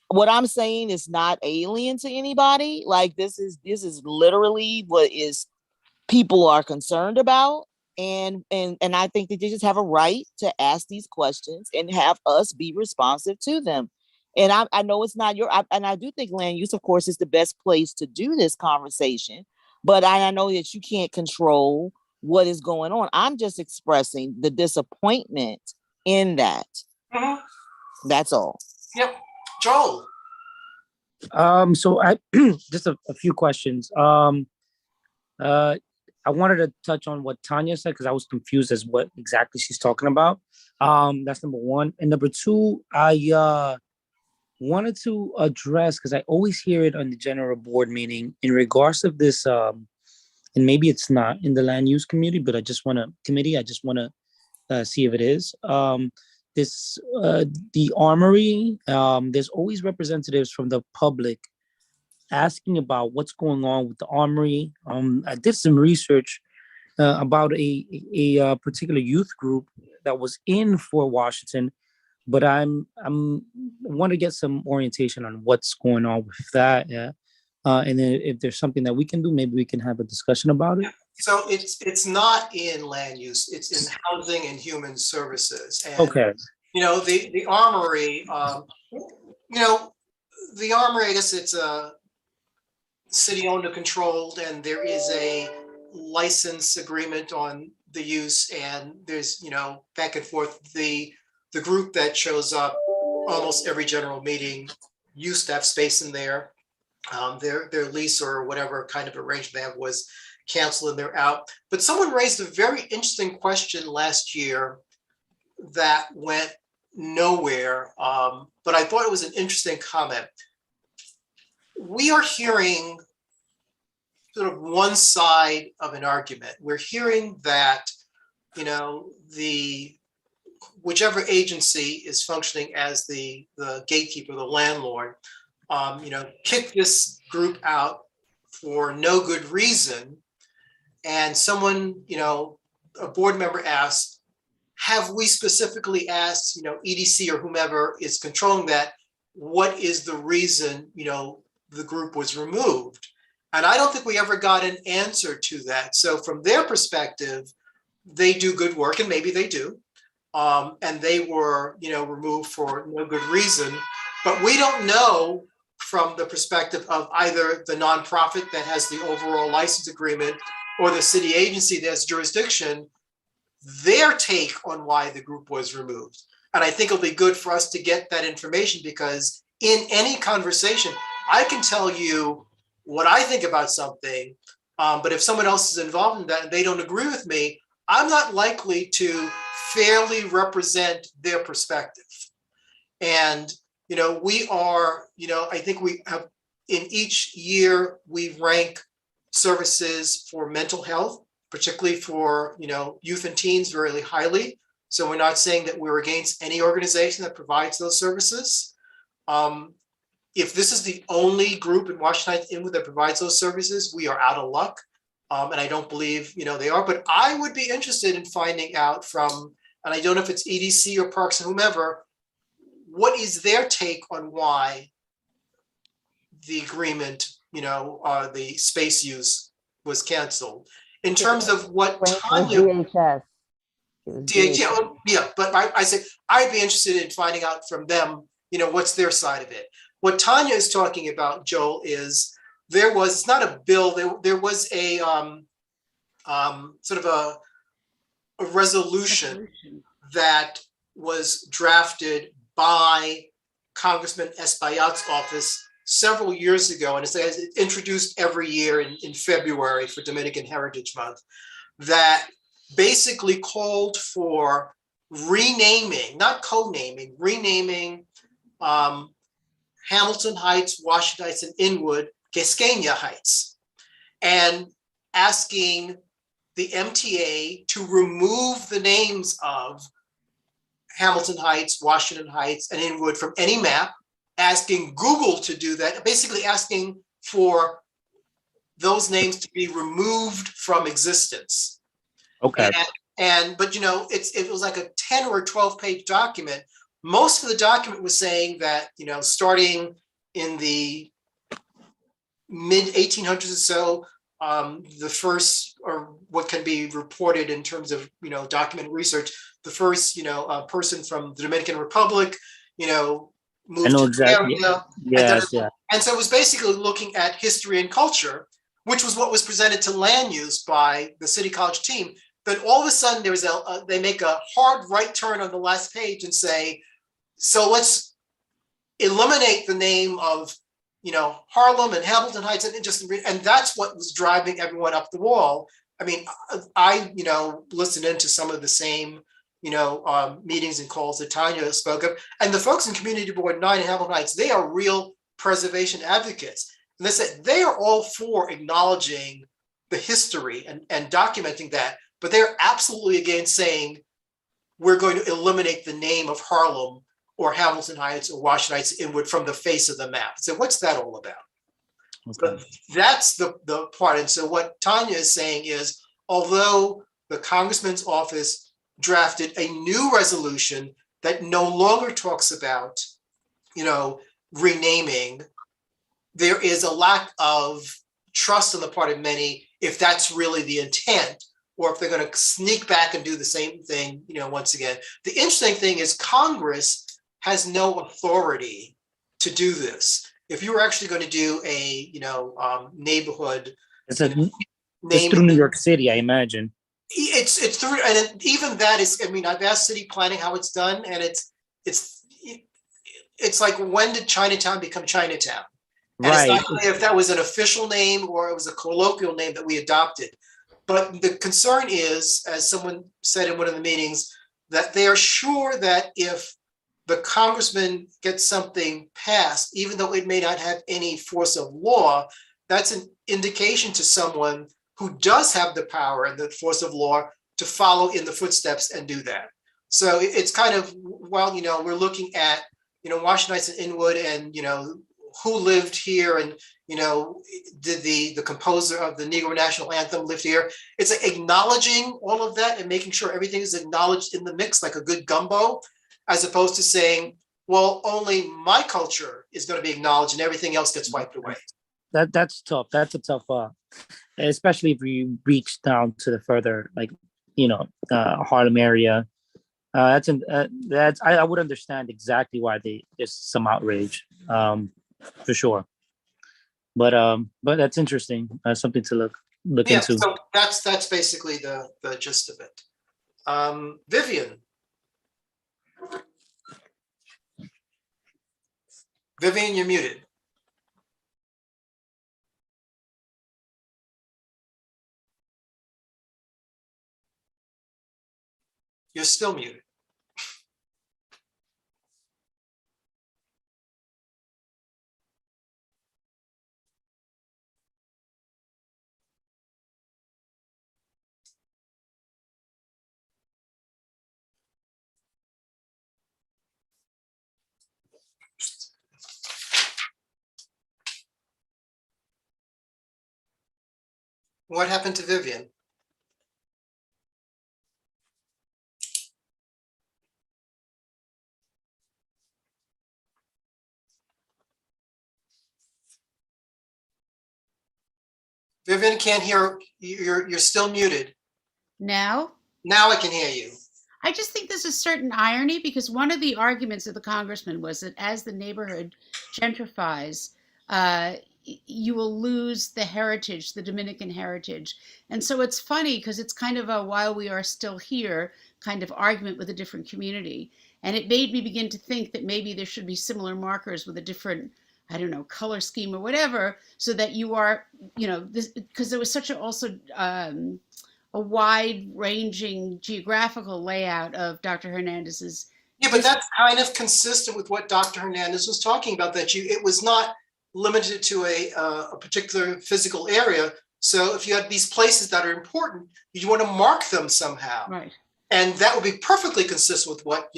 what I'm saying is not alien to anybody. Like this is literally what is people are concerned about. And I think that they just have a right to ask these questions and have us be responsive to them. And I know it's not and I do think land use, of course, is the best place to do this conversation. But I know that you can't control what is going on. I'm just expressing the disappointment in that. That's all. Yep. Joel. So I just a few questions. I wanted to touch on what Tanya said because I was confused as what exactly she's talking about. That's number one. And number two, I wanted to address, because I always hear it on the general board meeting in regards of this, and maybe it's not in the land use committee, but I just want to see if it is. The Armory, there's always representatives from the public asking about what's going on with the Armory. I did some research about a particular youth group that was in Fort Washington, but I want to get some orientation on what's going on with that. Yeah. And then if there's something that we can do, maybe we can have a discussion about it. So it's not in land use, it's in housing and human services. And, Okay. The Armory, the Armory, I guess it's a city owned or controlled, and there is a license agreement on the use, and there's, back and forth. The group that shows up almost every general meeting used to have space in there. Their lease or whatever kind of arrangement they have was canceled and they're out. But someone raised a very interesting question last year that went nowhere, but I thought it was an interesting comment. We are hearing sort of one side of an argument. We're hearing that, whichever agency is functioning as the gatekeeper, the landlord, kick this group out for no good reason. And someone, a board member asked, have we specifically asked, EDC or whomever is controlling that, what is the reason, the group was removed? And I don't think we ever got an answer to that. So from their perspective, they do good work, and maybe they do. And they were, removed for no good reason. But we don't know from the perspective of either the nonprofit that has the overall license agreement or the city agency that has jurisdiction, their take on why the group was removed. And I think it'll be good for us to get that information, because in any conversation, I can tell you what I think about something, but if someone else is involved in that and they don't agree with me, I'm not likely to fairly represent their perspective. And, we are, I think we have, in each year, we rank services for mental health, particularly for, youth and teens, very highly. So we're not saying that we're against any organization that provides those services. If this is the only group in Washington Heights that provides those services, we are out of luck. And I don't believe, they are, but I would be interested in finding out from, and I don't know if it's EDC or Parks and whomever, what is their take on why the agreement, the space use was canceled. In terms of what Tanya, DHS. yeah, but I say, I'd be interested in finding out from them, what's their side of it. What Tanya is talking about, Joel, is it's not a bill, there was a sort of a resolution that was drafted by Congressman Espaillat's office several years ago, and it's introduced every year in February for Dominican Heritage Month, that basically called for renaming, not co-naming, renaming Hamilton Heights, Washington Heights, and Inwood Quisqueña Heights, and asking the MTA to remove the names of Hamilton Heights, Washington Heights, and Inwood from any map, asking Google to do that, basically asking for those names to be removed from existence. Okay. But it was like a 10 or 12-page document. Most of the document was saying that, starting in the mid 1800s or so, the first, or what can be reported in terms of, documented research, the first, person from the Dominican Republic, moved to the area. Yes, yeah. And so it was basically looking at history and culture, which was what was presented to land use by the City College team. Then all of a sudden there was they make a hard right turn on the last page and say, so let's eliminate the name of, Harlem and Hamilton Heights, and that's what was driving everyone up the wall. I mean, I listened into some of the same, meetings and calls that Tanya spoke of, and the folks in Community Board 9 in Hamilton Heights, they are real preservation advocates. And they said they are all for acknowledging the history and documenting that, but they're absolutely against saying we're going to eliminate the name of Harlem or Hamilton Heights or Washington Heights Inwood from the face of the map. So what's that all about? Okay. But that's the part. And so what Tanya is saying is, although the congressman's office drafted a new resolution that no longer talks about, renaming, there is a lack of trust on the part of many if that's really the intent, or if they're going to sneak back and do the same thing, once again. The interesting thing is Congress has no authority to do this. If you were actually going to do a, neighborhood, It's through New York City, I imagine. It's through, and even that is, I've asked city planning how it's done, and it's like, when did Chinatown become Chinatown? And Right. It's not clear if that was an official name or it was a colloquial name that we adopted. But the concern is, as someone said in one of the meetings, that they are sure that if the congressman gets something passed, even though it may not have any force of law, that's an indication to someone who does have the power and the force of law to follow in the footsteps and do that. So it's kind of, well, we're looking at, Washington Heights and Inwood, and, who lived here, and, did the composer of the Negro National Anthem live here? It's like acknowledging all of that and making sure everything is acknowledged in the mix like a good gumbo, as opposed to saying, well, only my culture is going to be acknowledged and everything else gets wiped away. That's tough. That's a tough, especially if you reach down to the further, Harlem area. I would understand exactly why there's some outrage, for sure. But that's interesting. Something to look Yeah, into. so that's basically the gist of it. Vivian. Vivian, you're muted. You're still muted. What happened to Vivian? Vivian can't hear, you're still muted. Now? Now I can hear you. I just think there's a certain irony, because one of the arguments of the congressman was that as the neighborhood gentrifies, you will lose the heritage, the Dominican heritage. And so it's funny because it's kind of a while we are still here kind of argument with a different community. And it made me begin to think that maybe there should be similar markers with a different, I don't know, color scheme or whatever, so that you are, this, because there was such a wide ranging geographical layout of Dr. Hernandez's. Yeah, but that's kind of consistent with what Dr. Hernandez was talking about, that it was not limited to a particular physical area. So if you had these places that are important, you want to mark them somehow. Right. And that would be perfectly consistent with what,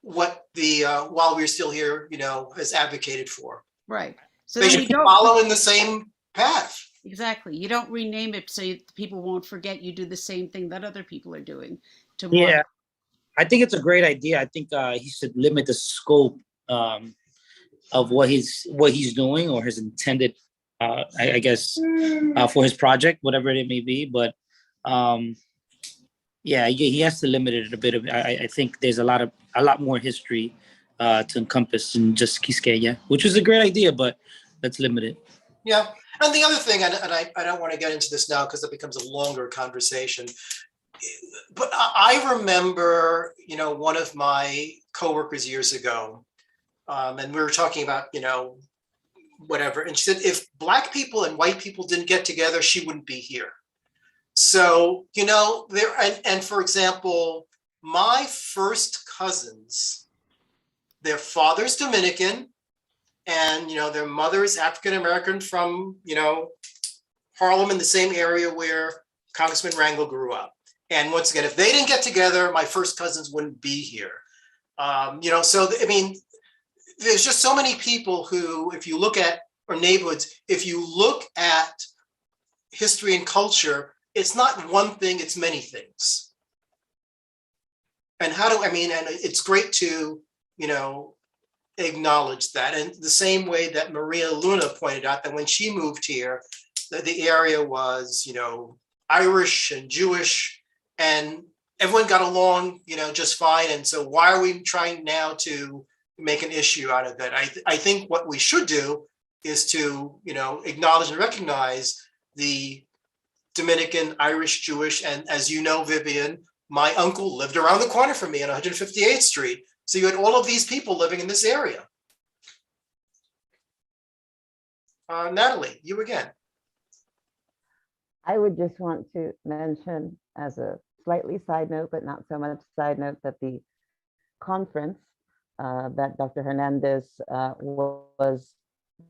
what the While We're Still Here, has advocated for. Right. So They then should you be don't following the same path. exactly. You don't rename it so people won't forget you do the same thing that other people are doing. To Yeah, mark. I think it's a great idea. I think he should limit the scope of what he's doing or his intended, I guess, for his project, whatever it may be. But yeah, he has to limit it a bit. I think there's a lot more history to encompass than just Quisqueya, which is a great idea, but let's limit it. Yeah. And the other thing, and I don't want to get into this now because it becomes a longer conversation, but I remember, one of my coworkers years ago, and we were talking about, whatever. And she said, if Black people and white people didn't get together, she wouldn't be here. So, and for example, my first cousins, their father's Dominican and, their mother is African-American from, Harlem, in the same area where Congressman Rangel grew up. And once again, if they didn't get together, my first cousins wouldn't be here. So, there's just so many people who, if you look at, or neighborhoods, if you look at history and culture, it's not one thing, it's many things. And and it's great to, acknowledge that. And the same way that Maria Luna pointed out that when she moved here, the area was, Irish and Jewish, and everyone got along, just fine. And so why are we trying now to make an issue out of it? I think what we should do is to, acknowledge and recognize the Dominican, Irish, Jewish, and as you know, Vivian, my uncle lived around the corner from me on 158th Street. So you had all of these people living in this area. Natalie, you again. I would just want to mention, as a slightly side note, but not so much side note, that the conference that Dr. Hernandez was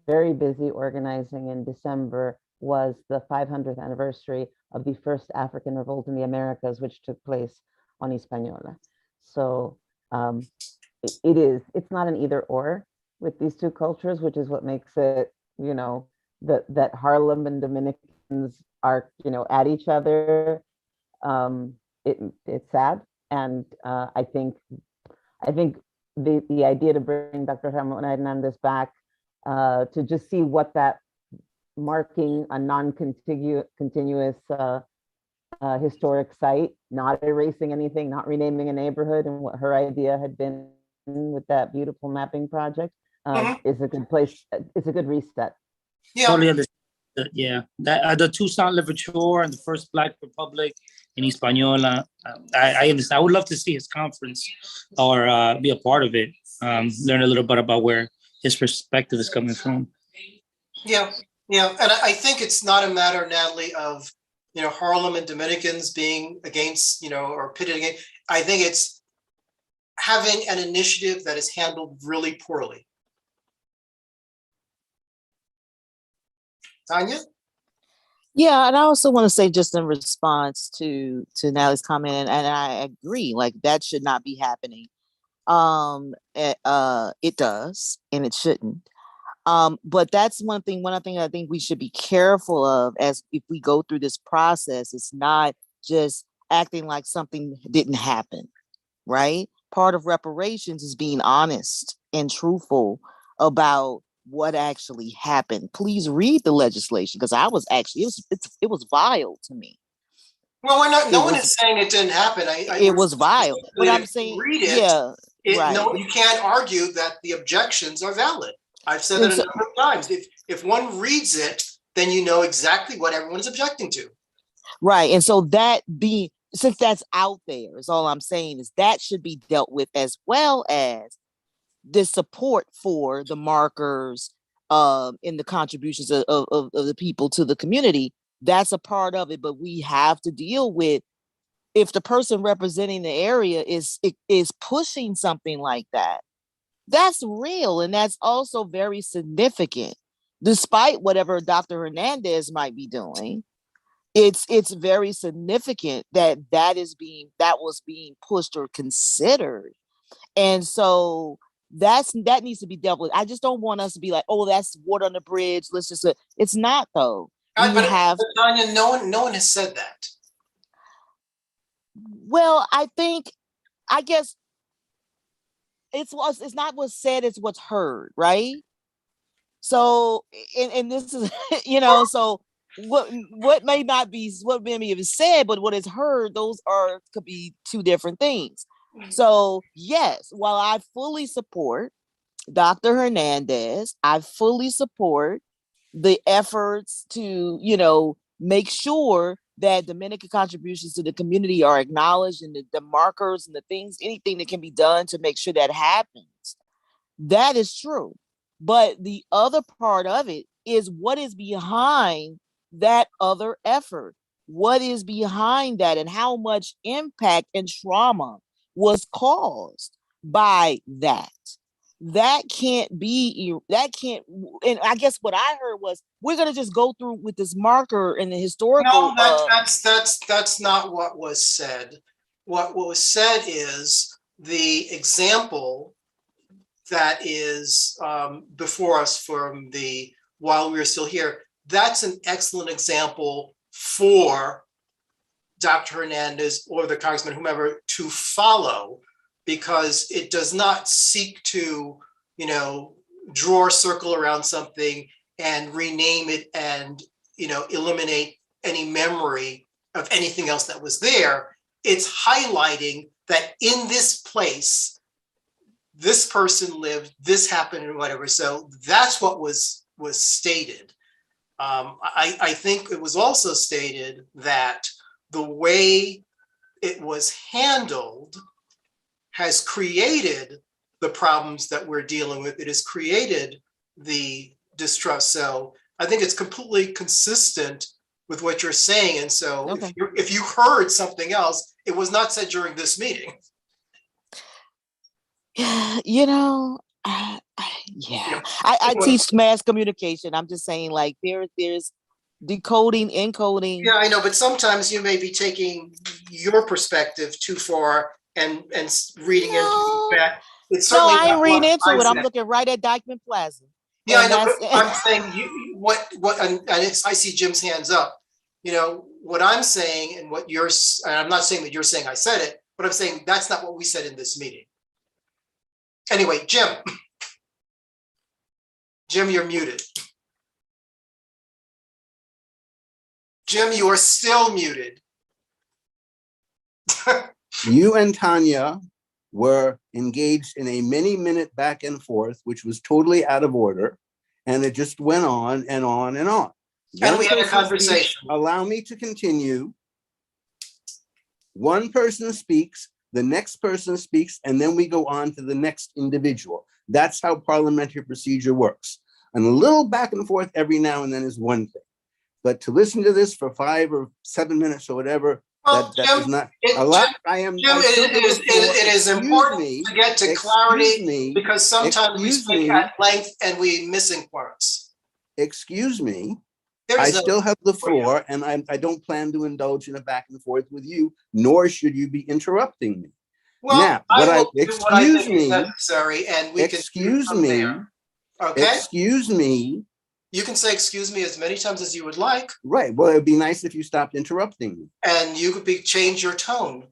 very busy organizing in December was the 500th anniversary of the first African revolt in the Americas, which took place on Hispaniola. So it's not an either or with these two cultures, which is what makes it, that Harlem and Dominicans are, at each other. It's sad. And I think the idea to bring Dr. Ramon Hernandez back to just see what that marking a non-continuous historic site, not erasing anything, not renaming a neighborhood, and what her idea had been with that beautiful mapping project is a good place. It's a good reset. Yeah. Totally understand. Yeah, that the Toussaint Louverture and the first Black Republic in Hispaniola. I understand. I would love to see his conference or be a part of it. Learn a little bit about where his perspective is coming from. Yeah, yeah, and I think it's not a matter, Natalie, of Harlem and Dominicans being against, or pitted against. I think it's having an initiative that is handled really poorly. Tanya? Yeah, and I also want to say, just in response to Natalie's comment, and I agree, like that should not be happening. It does, and it shouldn't. But that's one thing I think we should be careful of as if we go through this process. It's not just acting like something didn't happen, right? Part of reparations is being honest and truthful about what actually happened. Please read the legislation, because I was actually, it was vile to me. Well, no one is saying it didn't happen. It was vile, but I'm saying, read it. yeah, right. No, you can't argue that the objections are valid. I've said that And a so- number of times. If one reads it, then you know exactly what everyone's objecting to. Right. And so that being, since that's out there, is all I'm saying is that should be dealt with, as well as the support for the markers in the contributions of the people to the community. That's a part of it, but we have to deal with, if the person representing the area is pushing something like that, that's real, and that's also very significant. Despite whatever Dr. Hernandez might be doing, it's very significant that that was being pushed or considered. And so that needs to be dealt with. I just don't want us to be like, oh, that's water on the bridge. Let's just, it's not though. We But have, Tanya, no one has said that. well, I guess it's not what's said, it's what's heard, right? So, and this is, so what may not be what may be said, but what is heard, those could be two different things. So yes, while I fully support Dr. Hernandez, I fully support the efforts to, make sure that Dominican contributions to the community are acknowledged, and the markers and the things, anything that can be done to make sure that happens. That is true. But the other part of it is what is behind that other effort. What is behind that, and how much impact and trauma was caused by that? That can't, and I guess what I heard was, we're going to just go through with this marker and the historical. No, that's not what was said. What was said is the example that is before us from the while we were still here. That's an excellent example for Dr. Hernandez or the congressman, whomever, to follow, because it does not seek to, draw a circle around something and rename it and, eliminate any memory of anything else that was there. It's highlighting that in this place, this person lived, this happened, and whatever. So that's what was stated. I think it was also stated that the way it was handled has created the problems that we're dealing with. It has created the distrust. So I think it's completely consistent with what you're saying. And so Okay. if you heard something else, it was not said during this meeting. Yeah, I teach mass communication. I'm just saying, like, there's decoding, encoding. Yeah, I know, but sometimes you may be taking your perspective too far and reading No. into that. It's No, certainly I ain't not reading what into I it. I'm said. looking right at Dyckman Plaza. Yeah, I And know, but that's- I'm saying what, and I see Jim's hands up. What I'm saying and what you're, and I'm not saying that you're saying I said it, but I'm saying that's not what we said in this meeting. Anyway, Jim. Jim, you're muted. Jim, you are still muted. You and Tanya were engaged in a many-minute back and forth, which was totally out of order, and it just went on and on and on. And we had a One person conversation. speaks, allow me to continue. One person speaks, the next person speaks, and then we go on to the next individual. That's how parliamentary procedure works. And a little back and forth every now and then is one thing. But to listen to this for 5 or 7 minutes or whatever, Well, that Jim, is not it- a lot. I am. Jim, I still it give is, the floor. it is Excuse important me, to get to excuse clarity me, because sometimes we excuse speak me. at length and we miss points. Excuse me. There I is no, still have the floor, and I don't plan to indulge in a back and forth with you, nor should you be interrupting me. well, now, I what I- will do what I excuse think is me, necessary and we can. do Excuse from me, there. Okay, excuse me. you can say excuse me as many times as you would like, Right, well, it'd be nice if you stopped interrupting me. and you could change your tone,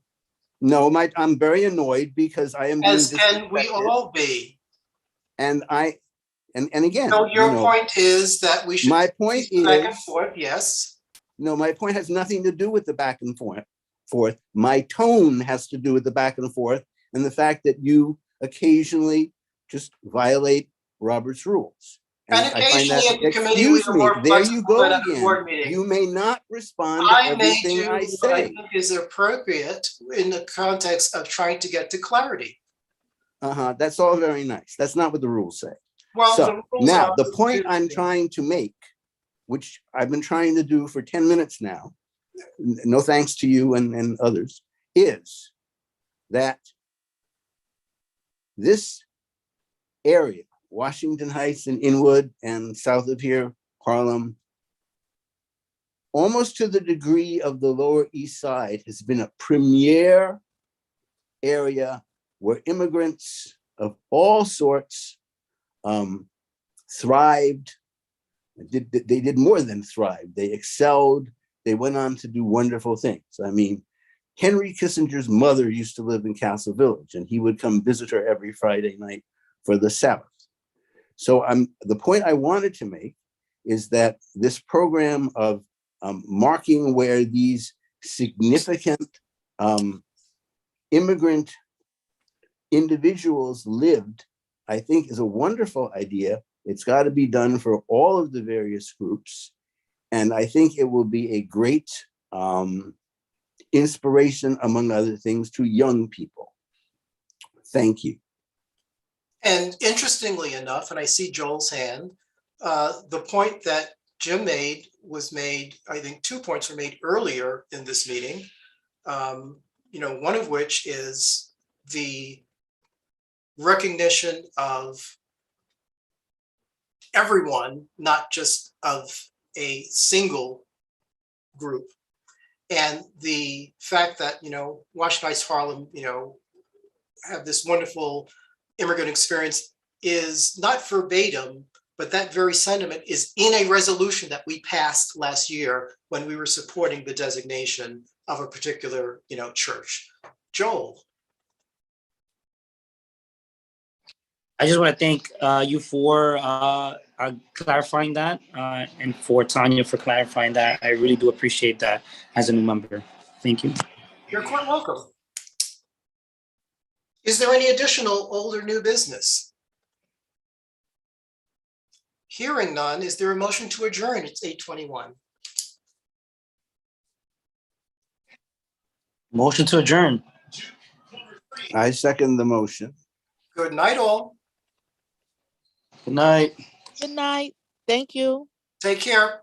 No, I'm very annoyed because I am being as can we disrespected, all be. and again, So your you know, point is that we should. my point keep back and is, forth, yes. no, my point has nothing to do with the back and forth. My tone has to do with the back and forth, and the fact that you occasionally just violate Robert's rules. And I find occasionally that, at the committee, we excuse are me, more there you flexible go than at a again. board meeting. You may not respond to I may everything do I what I say. think is appropriate in the context of trying to get to clarity. That's all very nice. That's not what the rules say. Well, So the rules now are the point I'm trying to make, which I've been trying to do for 10 minutes now, no thanks to you and others, is that this area, Washington Heights and Inwood and south of here, Harlem, almost to the degree of the Lower East Side, has been a premier area where immigrants of all sorts thrived. They did more than thrive. They excelled. They went on to do wonderful things. I mean, Henry Kissinger's mother used to live in Castle Village, and he would come visit her every Friday night for the Sabbath. So the point I wanted to make is that this program of marking where these significant immigrant individuals lived, I think is a wonderful idea. It's got to be done for all of the various groups. And I think it will be a great inspiration, among other things, to young people. Thank you. And interestingly enough, and I see Joel's hand, the point that Jim made was made, I think 2 points were made earlier in this meeting. One of which is the recognition of everyone, not just of a single group. And the fact that, Washington Heights, Harlem, have this wonderful immigrant experience is not verbatim, but that very sentiment is in a resolution that we passed last year when we were supporting the designation of a particular, church. Joel. I just want to thank you for clarifying that, and for Tanya for clarifying that. I really do appreciate that as a new member. Thank you. You're quite welcome. Is there any additional old or new business? Hearing none, is there a motion to adjourn? It's 8:21. Motion to adjourn. I second the motion. Good night, all. Good night. Good night. Thank you. Take care.